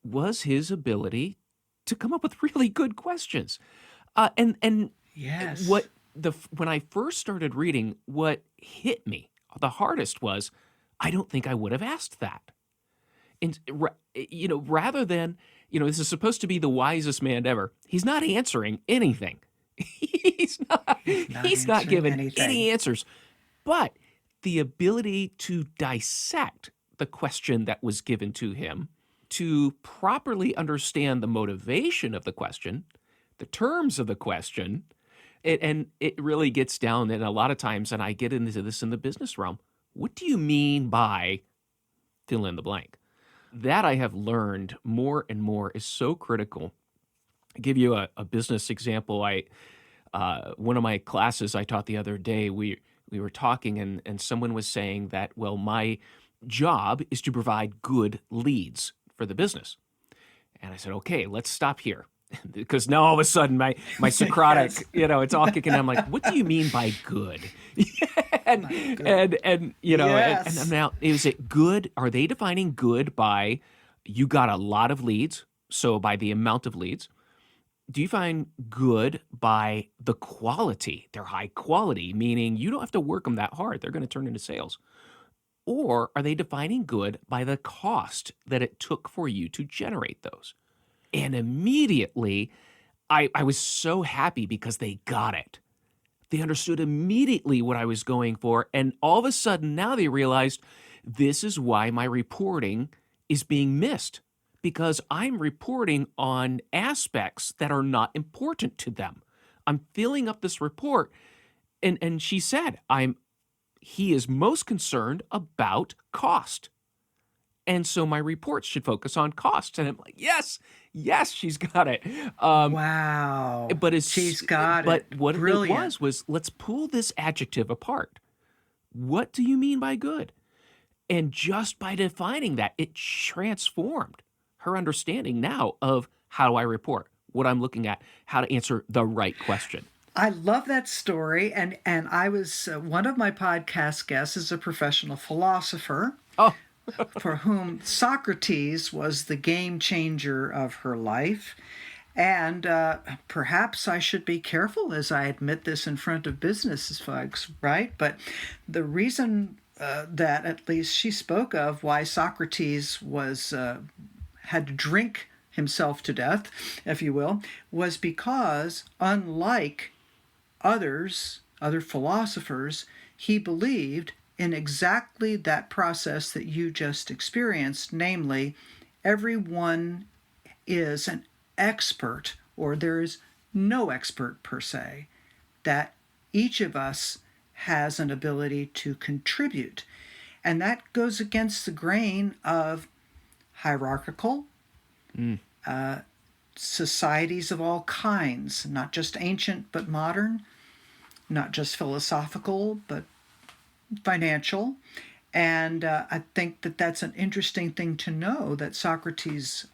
Speaker 3: was his ability to come up with really good questions. And
Speaker 1: Yes.
Speaker 3: when I first started reading, what hit me the hardest was I don't think I would have asked that. And rather than, this is supposed to be the wisest man ever. He's not answering anything. He's not
Speaker 1: answering
Speaker 3: giving
Speaker 1: anything.
Speaker 3: any answers. But the ability to dissect the question that was given to him, to properly understand the motivation of the question, the terms of the question, and it really gets down, and a lot of times, and I get into this in the business realm, what do you mean by fill in the blank? That I have learned more and more is so critical. I'll give you a business example. One of my classes I taught the other day, we were talking, and someone was saying that, well, my job is to provide good leads for the business. And I said, okay, let's stop here. Because now all of a sudden my Socratic,
Speaker 1: Yes.
Speaker 3: it's all kicking in. I'm like, what do you mean by good? and
Speaker 1: Yes.
Speaker 3: and now, is it good? Are they defining good by you got a lot of leads, so by the amount of leads? Do you find good by the quality? They're high quality, meaning you don't have to work them that hard. They're going to turn into sales. Or are they defining good by the cost that it took for you to generate those? And immediately, I was so happy because they got it. They understood immediately what I was going for. And all of a sudden, now they realized this is why my reporting is being missed, because I'm reporting on aspects that are not important to them. I'm filling up this report. And she said, he is most concerned about cost. And so my reports should focus on costs. And I'm like, yes, she's got it.
Speaker 1: Wow.
Speaker 3: But
Speaker 1: She's got
Speaker 3: but
Speaker 1: it.
Speaker 3: what
Speaker 1: Brilliant.
Speaker 3: it was let's pull this adjective apart. What do you mean by good? And just by defining that, it transformed her understanding now of how do I report, what I'm looking at, how to answer the right question.
Speaker 1: I love that story. And I was, one of my podcast guests is a professional philosopher
Speaker 3: Oh,
Speaker 1: for whom Socrates was the game changer of her life. And perhaps I should be careful as I admit this in front of business folks, right? But the reason that at least she spoke of why Socrates was had to drink himself to death, if you will, was because unlike other philosophers, he believed in exactly that process that you just experienced, namely, everyone is an expert, or there is no expert per se, that each of us has an ability to contribute. And that goes against the grain of hierarchical societies of all kinds, not just ancient but modern, not just philosophical but financial. And I think that that's an interesting thing to know, that Socrates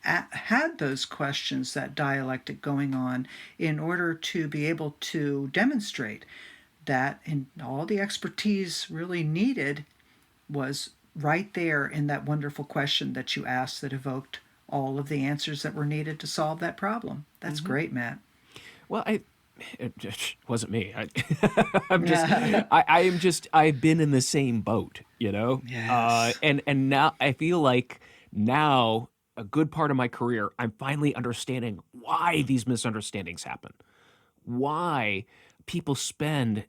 Speaker 1: had those questions, that dialectic going on, in order to be able to demonstrate that in all the expertise really needed was right there in that wonderful question that you asked that evoked all of the answers that were needed to solve that problem. That's great, Matt.
Speaker 3: Well, it just wasn't me. I've been in the same boat, you know?
Speaker 1: Yes.
Speaker 3: And now I feel like now a good part of my career, I'm finally understanding why these misunderstandings happen, why people spend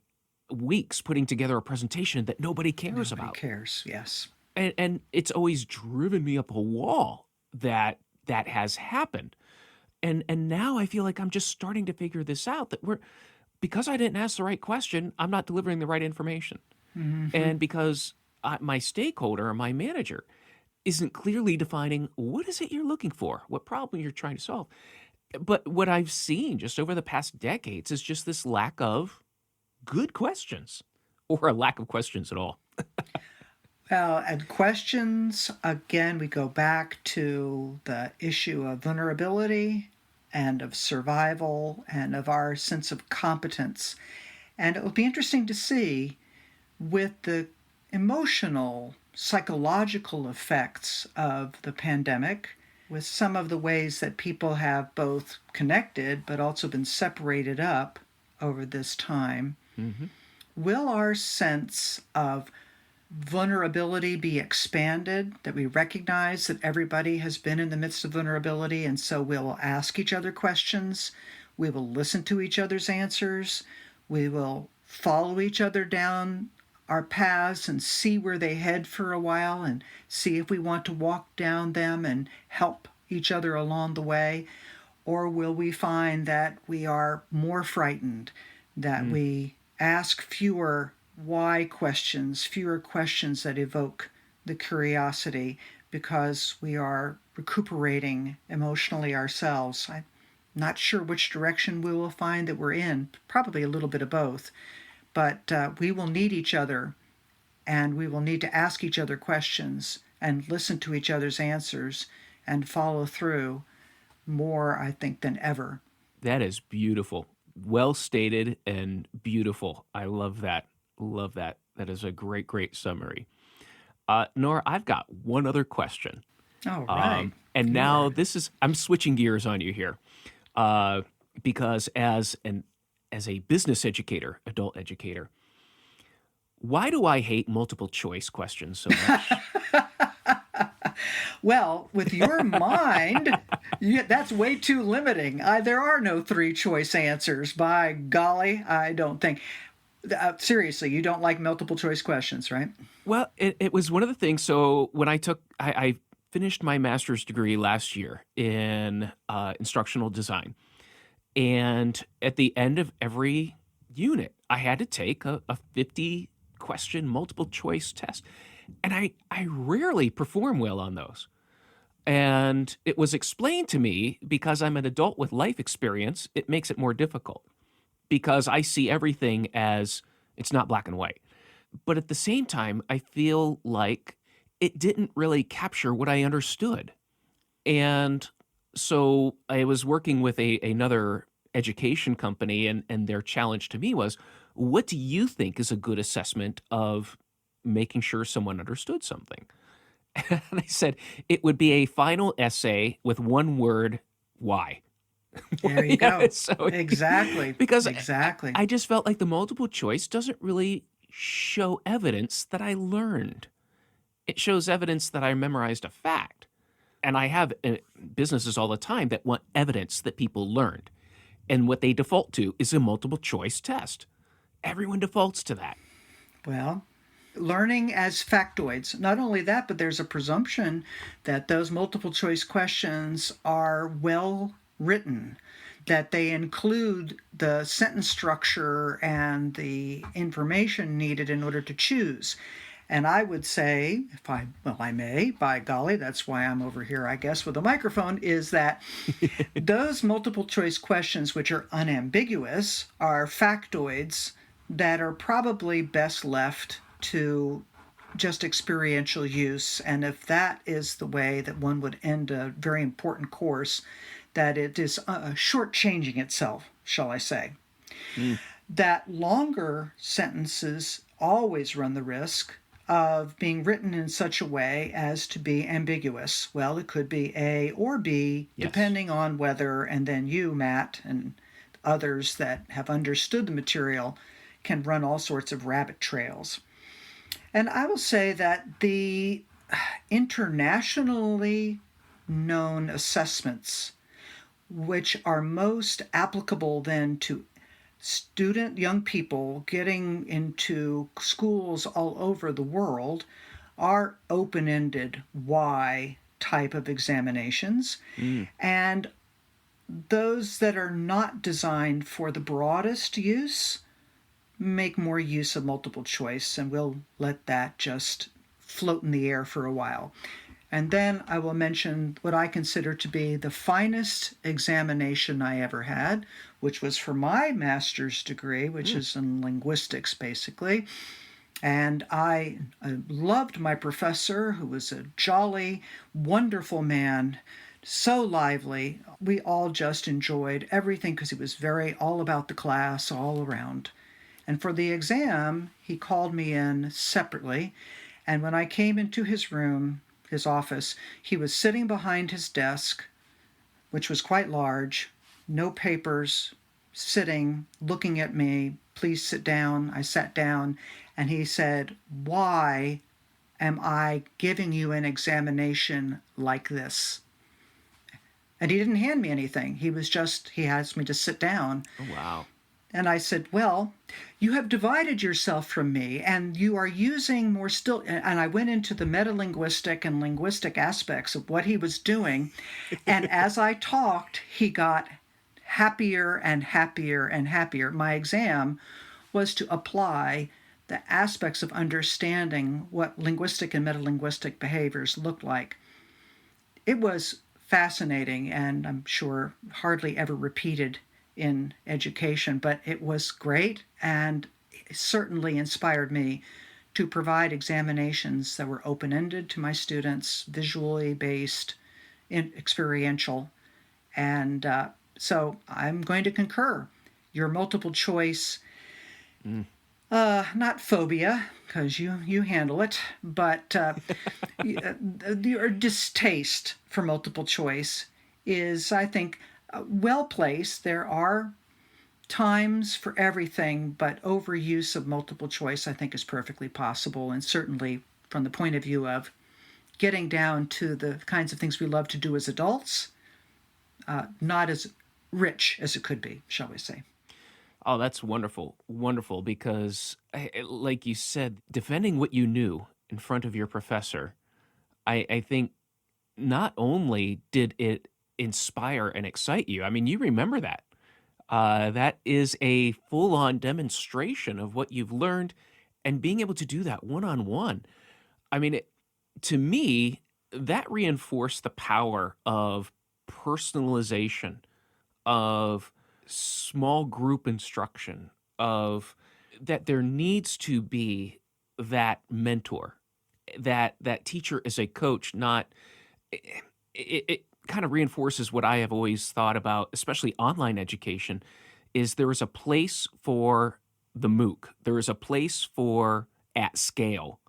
Speaker 3: weeks putting together a presentation that nobody cares
Speaker 1: Nobody
Speaker 3: about.
Speaker 1: cares. Yes.
Speaker 3: And it's always driven me up a wall that has happened. And now I feel like I'm just starting to figure this out, that because I didn't ask the right question, I'm not delivering the right information. And because my stakeholder or my manager isn't clearly defining what is it you're looking for, what problem you're trying to solve. But what I've seen just over the past decades is just this lack of good questions, or a lack of questions at all.
Speaker 1: Well, and questions, again, we go back to the issue of vulnerability and of survival and of our sense of competence. And it will be interesting to see, with the emotional, psychological effects of the pandemic, with some of the ways that people have both connected but also been separated up over this time, will our sense of vulnerability be expanded, that we recognize that everybody has been in the midst of vulnerability, and so we'll ask each other questions, we will listen to each other's answers, we will follow each other down our paths and see where they head for a while and see if we want to walk down them and help each other along the way? Or will we find that we are more frightened, that we ask fewer why questions, fewer questions that evoke the curiosity, because we are recuperating emotionally ourselves? I'm not sure which direction we will find that we're in, probably a little bit of both. But we will need each other, and we will need to ask each other questions and listen to each other's answers and follow through more, I think, than ever.
Speaker 3: That is beautiful. Well stated and beautiful. I love that. Love that. That is a great, great summary. Nora, I've got one other question.
Speaker 1: All right.
Speaker 3: And now I'm switching gears on you here. Because as a business educator, adult educator, why do I hate multiple choice questions so much?
Speaker 1: Well, with your mind, that's way too limiting. There are no three choice answers. By golly, I don't think. Seriously, you don't like multiple choice questions, right?
Speaker 3: Well, it was one of the things. So when I finished my master's degree last year in instructional design. And at the end of every unit, I had to take a 50-question multiple choice test. And I rarely perform well on those. And it was explained to me, because I'm an adult with life experience, it makes it more difficult, because I see everything as it's not black and white. But at the same time, I feel like it didn't really capture what I understood. And so I was working with another education company, and their challenge to me was, what do you think is a good assessment of making sure someone understood something? And I said, it would be a final essay with one word, why?
Speaker 1: There you go.
Speaker 3: So,
Speaker 1: exactly.
Speaker 3: Because
Speaker 1: exactly.
Speaker 3: I just felt like the multiple choice doesn't really show evidence that I learned. It shows evidence that I memorized a fact. And I have businesses all the time that want evidence that people learned. And what they default to is a multiple choice test. Everyone defaults to that.
Speaker 1: Well, learning as factoids. Not only that, but there's a presumption that those multiple choice questions are well written, that they include the sentence structure and the information needed in order to choose. And I would say, I may, by golly, that's why I'm over here, I guess, with a microphone, is that those multiple choice questions, which are unambiguous, are factoids that are probably best left to just experiential use. And if that is the way that one would end a very important course, that it is shortchanging itself, shall I say. That longer sentences always run the risk of being written in such a way as to be ambiguous. Well, it could be A or B, depending on whether, and then you, Matt, and others that have understood the material can run all sorts of rabbit trails. And I will say that the internationally known assessments, which are most applicable then to young people getting into schools all over the world, are open-ended why type of examinations. And those that are not designed for the broadest use make more use of multiple choice, and we'll let that just float in the air for a while. And then I will mention what I consider to be the finest examination I ever had, which was for my master's degree, which is in linguistics, basically. And I loved my professor, who was a jolly, wonderful man, so lively. We all just enjoyed everything because he was all about the class all around. And for the exam, he called me in separately. And when I came into his room, his office, he was sitting behind his desk, which was quite large, no papers, sitting, looking at me. Please sit down. I sat down, and he said, "Why am I giving you an examination like this?" And he didn't hand me anything. He asked me to sit down.
Speaker 3: Oh, wow.
Speaker 1: And I said, "Well, you have divided yourself from me, and you are using more still." And I went into the metalinguistic and linguistic aspects of what he was doing. And as I talked, he got happier and happier and happier. My exam was to apply the aspects of understanding what linguistic and metalinguistic behaviors look like. It was fascinating, and I'm sure hardly ever repeated in education, but it was great, and it certainly inspired me to provide examinations that were open-ended to my students, visually based, experiential. And so I'm going to concur. Your multiple choice, not phobia, because you handle it, but your distaste for multiple choice is, I think, well placed. There are times for everything, but overuse of multiple choice, I think, is perfectly possible, and certainly from the point of view of getting down to the kinds of things we love to do as adults, not as rich as it could be, shall we say.
Speaker 3: Oh, that's wonderful. Wonderful, because, like you said, defending what you knew in front of your professor, I think not only did it inspire and excite you, I mean, you remember that. That is a full-on demonstration of what you've learned, and being able to do that one-on-one. I mean, to me, that reinforced the power of personalization, of small group instruction, of that there needs to be that mentor, that teacher is a coach, not it kind of reinforces what I have always thought about, especially online education, is there is a place for the MOOC. There is a place for at scale.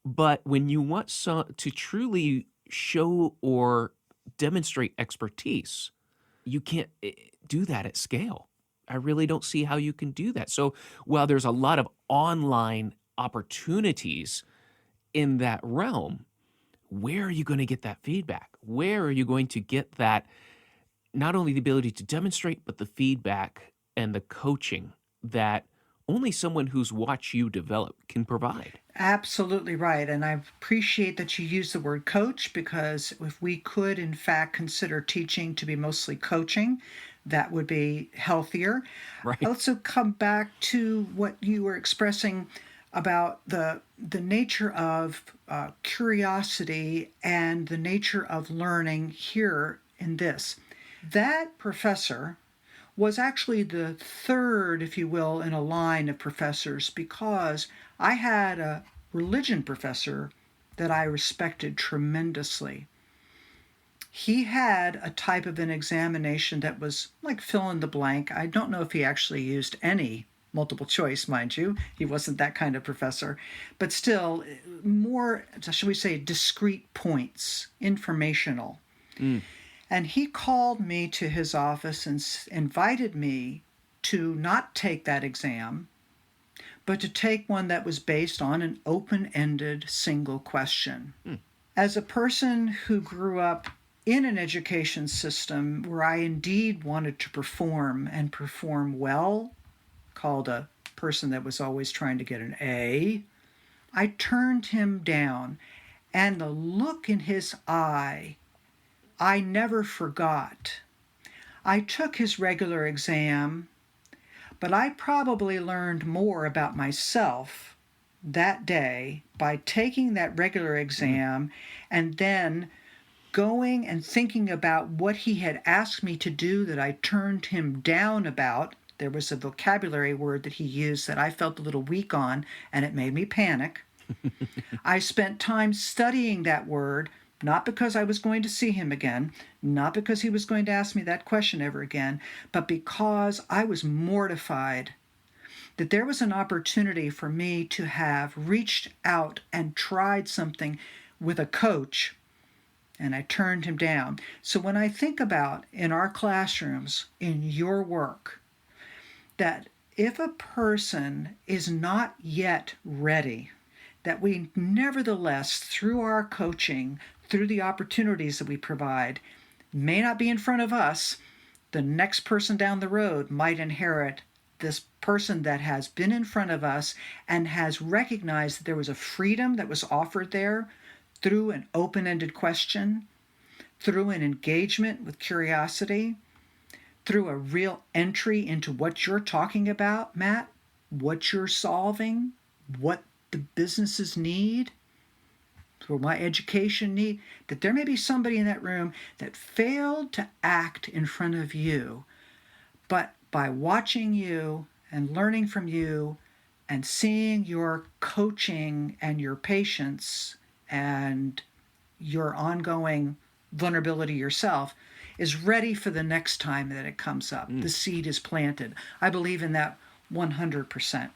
Speaker 3: But when you want to truly show or demonstrate expertise, you can't do that at scale. I really don't see how you can do that. So while there's a lot of online opportunities in that realm, where are you going to get that feedback? Where are you going to get that, not only the ability to demonstrate, but the feedback and the coaching that only someone who's watched you develop can provide.
Speaker 1: Absolutely right. And I appreciate that you use the word coach, because if we could, in fact, consider teaching to be mostly coaching, that would be healthier. I
Speaker 3: Right.
Speaker 1: also come back to what you were expressing about the nature of curiosity and the nature of learning here in this. That professor was actually the third, if you will, in a line of professors, because I had a religion professor that I respected tremendously. He had a type of an examination that was like fill in the blank. I don't know if he actually used any multiple choice, mind you. He wasn't that kind of professor. But still, more, shall we say, discrete points, informational.
Speaker 3: Mm.
Speaker 1: And he called me to his office and invited me to not take that exam, but to take one that was based on an open ended single question.
Speaker 3: Mm.
Speaker 1: As a person who grew up in an education system where I indeed wanted to perform and perform well, called a person that was always trying to get an A, I turned him down. And the look in his eye, I never forgot. I took his regular exam, but I probably learned more about myself that day by taking that regular
Speaker 3: Mm.
Speaker 1: exam and then going and thinking about what he had asked me to do that I turned him down about. There was a vocabulary word that he used that I felt a little weak on, and it made me panic. I spent time studying that word, not because I was going to see him again, not because he was going to ask me that question ever again, but because I was mortified that there was an opportunity for me to have reached out and tried something with a coach, and I turned him down. So when I think about in our classrooms, in your work, that if a person is not yet ready, that we nevertheless, through our coaching, through the opportunities that we provide, may not be in front of us, the next person down the road might inherit this person that has been in front of us and has recognized that there was a freedom that was offered there through an open ended question, through an engagement with curiosity, through a real entry into what you're talking about, Matt, what you're solving, what the businesses need, or my education need, that there may be somebody in that room that failed to act in front of you, but by watching you and learning from you and seeing your coaching and your patience and your ongoing vulnerability yourself, is ready for the next time that it comes up.
Speaker 3: Mm.
Speaker 1: The seed is planted. I believe in that 100%.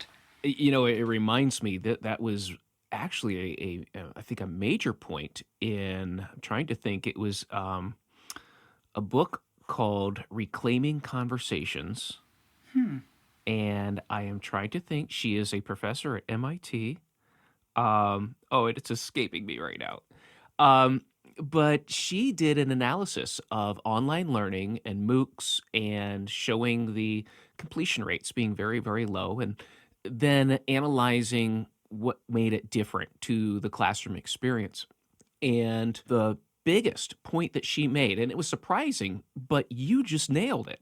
Speaker 3: It reminds me that that was actually I think a major point in, I'm trying to think, it was a book called Reclaiming Conversations.
Speaker 1: Hmm.
Speaker 3: And I am trying to think, she is a professor at MIT. It's escaping me right now. Um, but she did an analysis of online learning and MOOCs and showing the completion rates being very, very low, and then analyzing what made it different to the classroom experience. And the biggest point that she made, and it was surprising, but you just nailed it.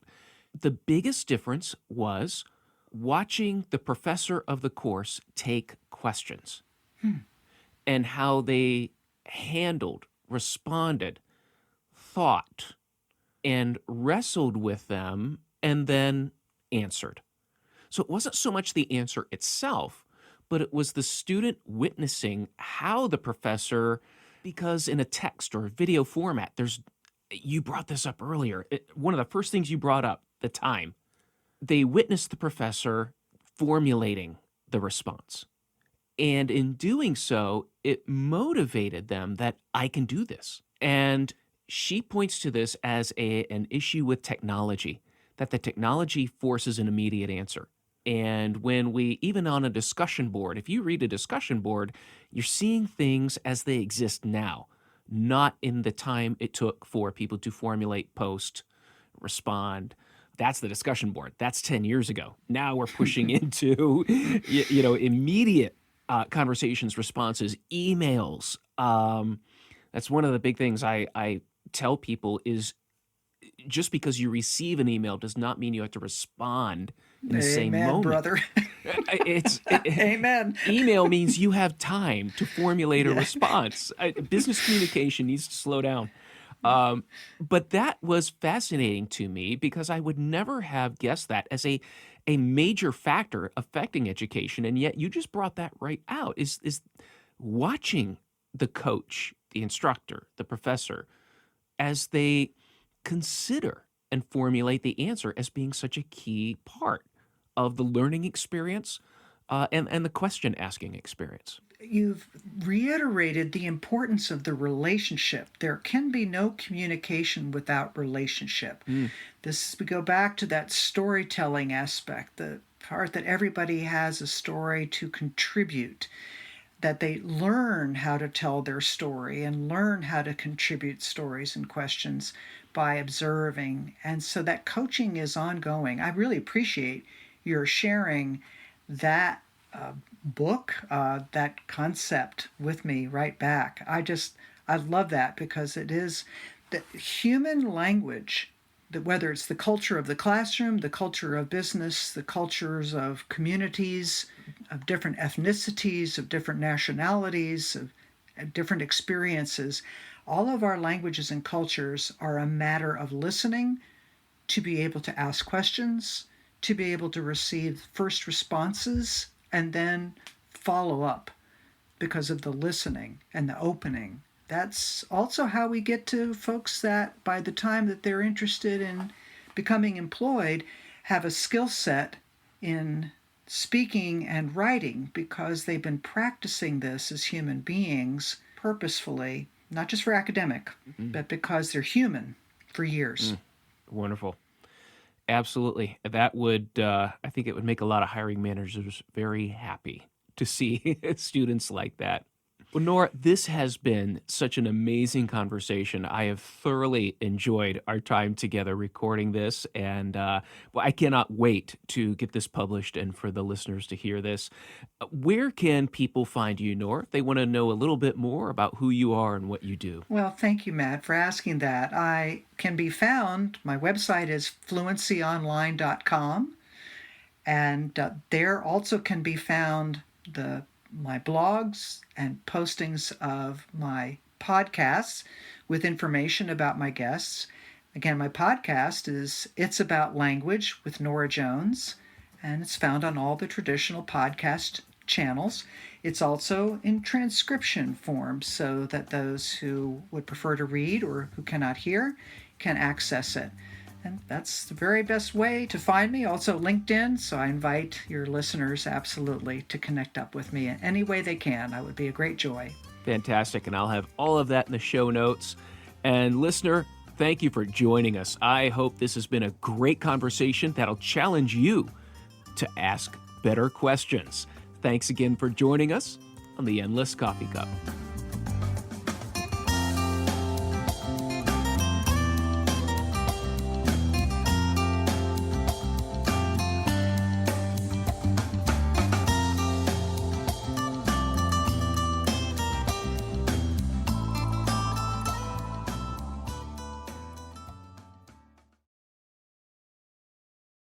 Speaker 3: The biggest difference was watching the professor of the course take questions
Speaker 1: Hmm.
Speaker 3: and how they handled, responded, thought, and wrestled with them and then answered. So it wasn't so much the answer itself, but it was the student witnessing how the professor, because in a text or video format, you brought this up earlier. One of the first things you brought up, the time, they witnessed the professor formulating the response. And in doing so, it motivated them that I can do this. And she points to this as an issue with technology, that the technology forces an immediate answer. And when we, even on a discussion board, if you read a discussion board, you're seeing things as they exist now, not in the time it took for people to formulate, post, respond. That's the discussion board. That's 10 years ago. Now we're pushing into, immediate conversations, responses, emails. That's one of the big things I tell people is just because you receive an email does not mean you have to respond in the same
Speaker 1: Amen,
Speaker 3: moment.
Speaker 1: brother. Amen.
Speaker 3: Email means you have time to formulate a response. Business communication needs to slow down. But that was fascinating to me because I would never have guessed that as a major factor affecting education. And yet you just brought that right out is watching the coach, the instructor, the professor, as they consider and formulate the answer as being such a key part of the learning experience and the question asking experience.
Speaker 1: You've reiterated the importance of the relationship. There can be no communication without relationship. We go back to that storytelling aspect, the part that everybody has a story to contribute, that they learn how to tell their story and learn how to contribute stories and questions by observing. And so that coaching is ongoing. I really appreciate your sharing that book, that concept with me right back. I love that because it is the human language, that whether it's the culture of the classroom, the culture of business, the cultures of communities, of different ethnicities, of different nationalities, of different experiences, all of our languages and cultures are a matter of listening, to be able to ask questions, to be able to receive first responses, and then follow up because of the listening and the opening. That's also how we get to folks that by the time that they're interested in becoming employed have a skill set in speaking and writing because they've been practicing this as human beings purposefully, not just for academic, but because they're human for years.
Speaker 3: Wonderful. Absolutely. That would, I think it would make a lot of hiring managers very happy to see students like that. Well, Nora, this has been such an amazing conversation. I have thoroughly enjoyed our time together recording this, and I cannot wait to get this published and for the listeners to hear this. Where can people find you, Nora, if they want to know a little bit more about who you are and what you do?
Speaker 1: Well, thank you, Matt, for asking that. I can be found, my website is fluencyonline.com, and there also can be found my blogs and postings of my podcasts with information about my guests. Again, my podcast is It's About Language with Nora Jones, and it's found on all the traditional podcast channels. It's also in transcription form so that those who would prefer to read or who cannot hear can access it. And that's the very best way to find me. Also LinkedIn, so I invite your listeners absolutely to connect up with me in any way they can. That would be a great joy.
Speaker 3: Fantastic, and I'll have all of that in the show notes. And listener, thank you for joining us. I hope this has been a great conversation that'll challenge you to ask better questions. Thanks again for joining us on the Endless Coffee Cup.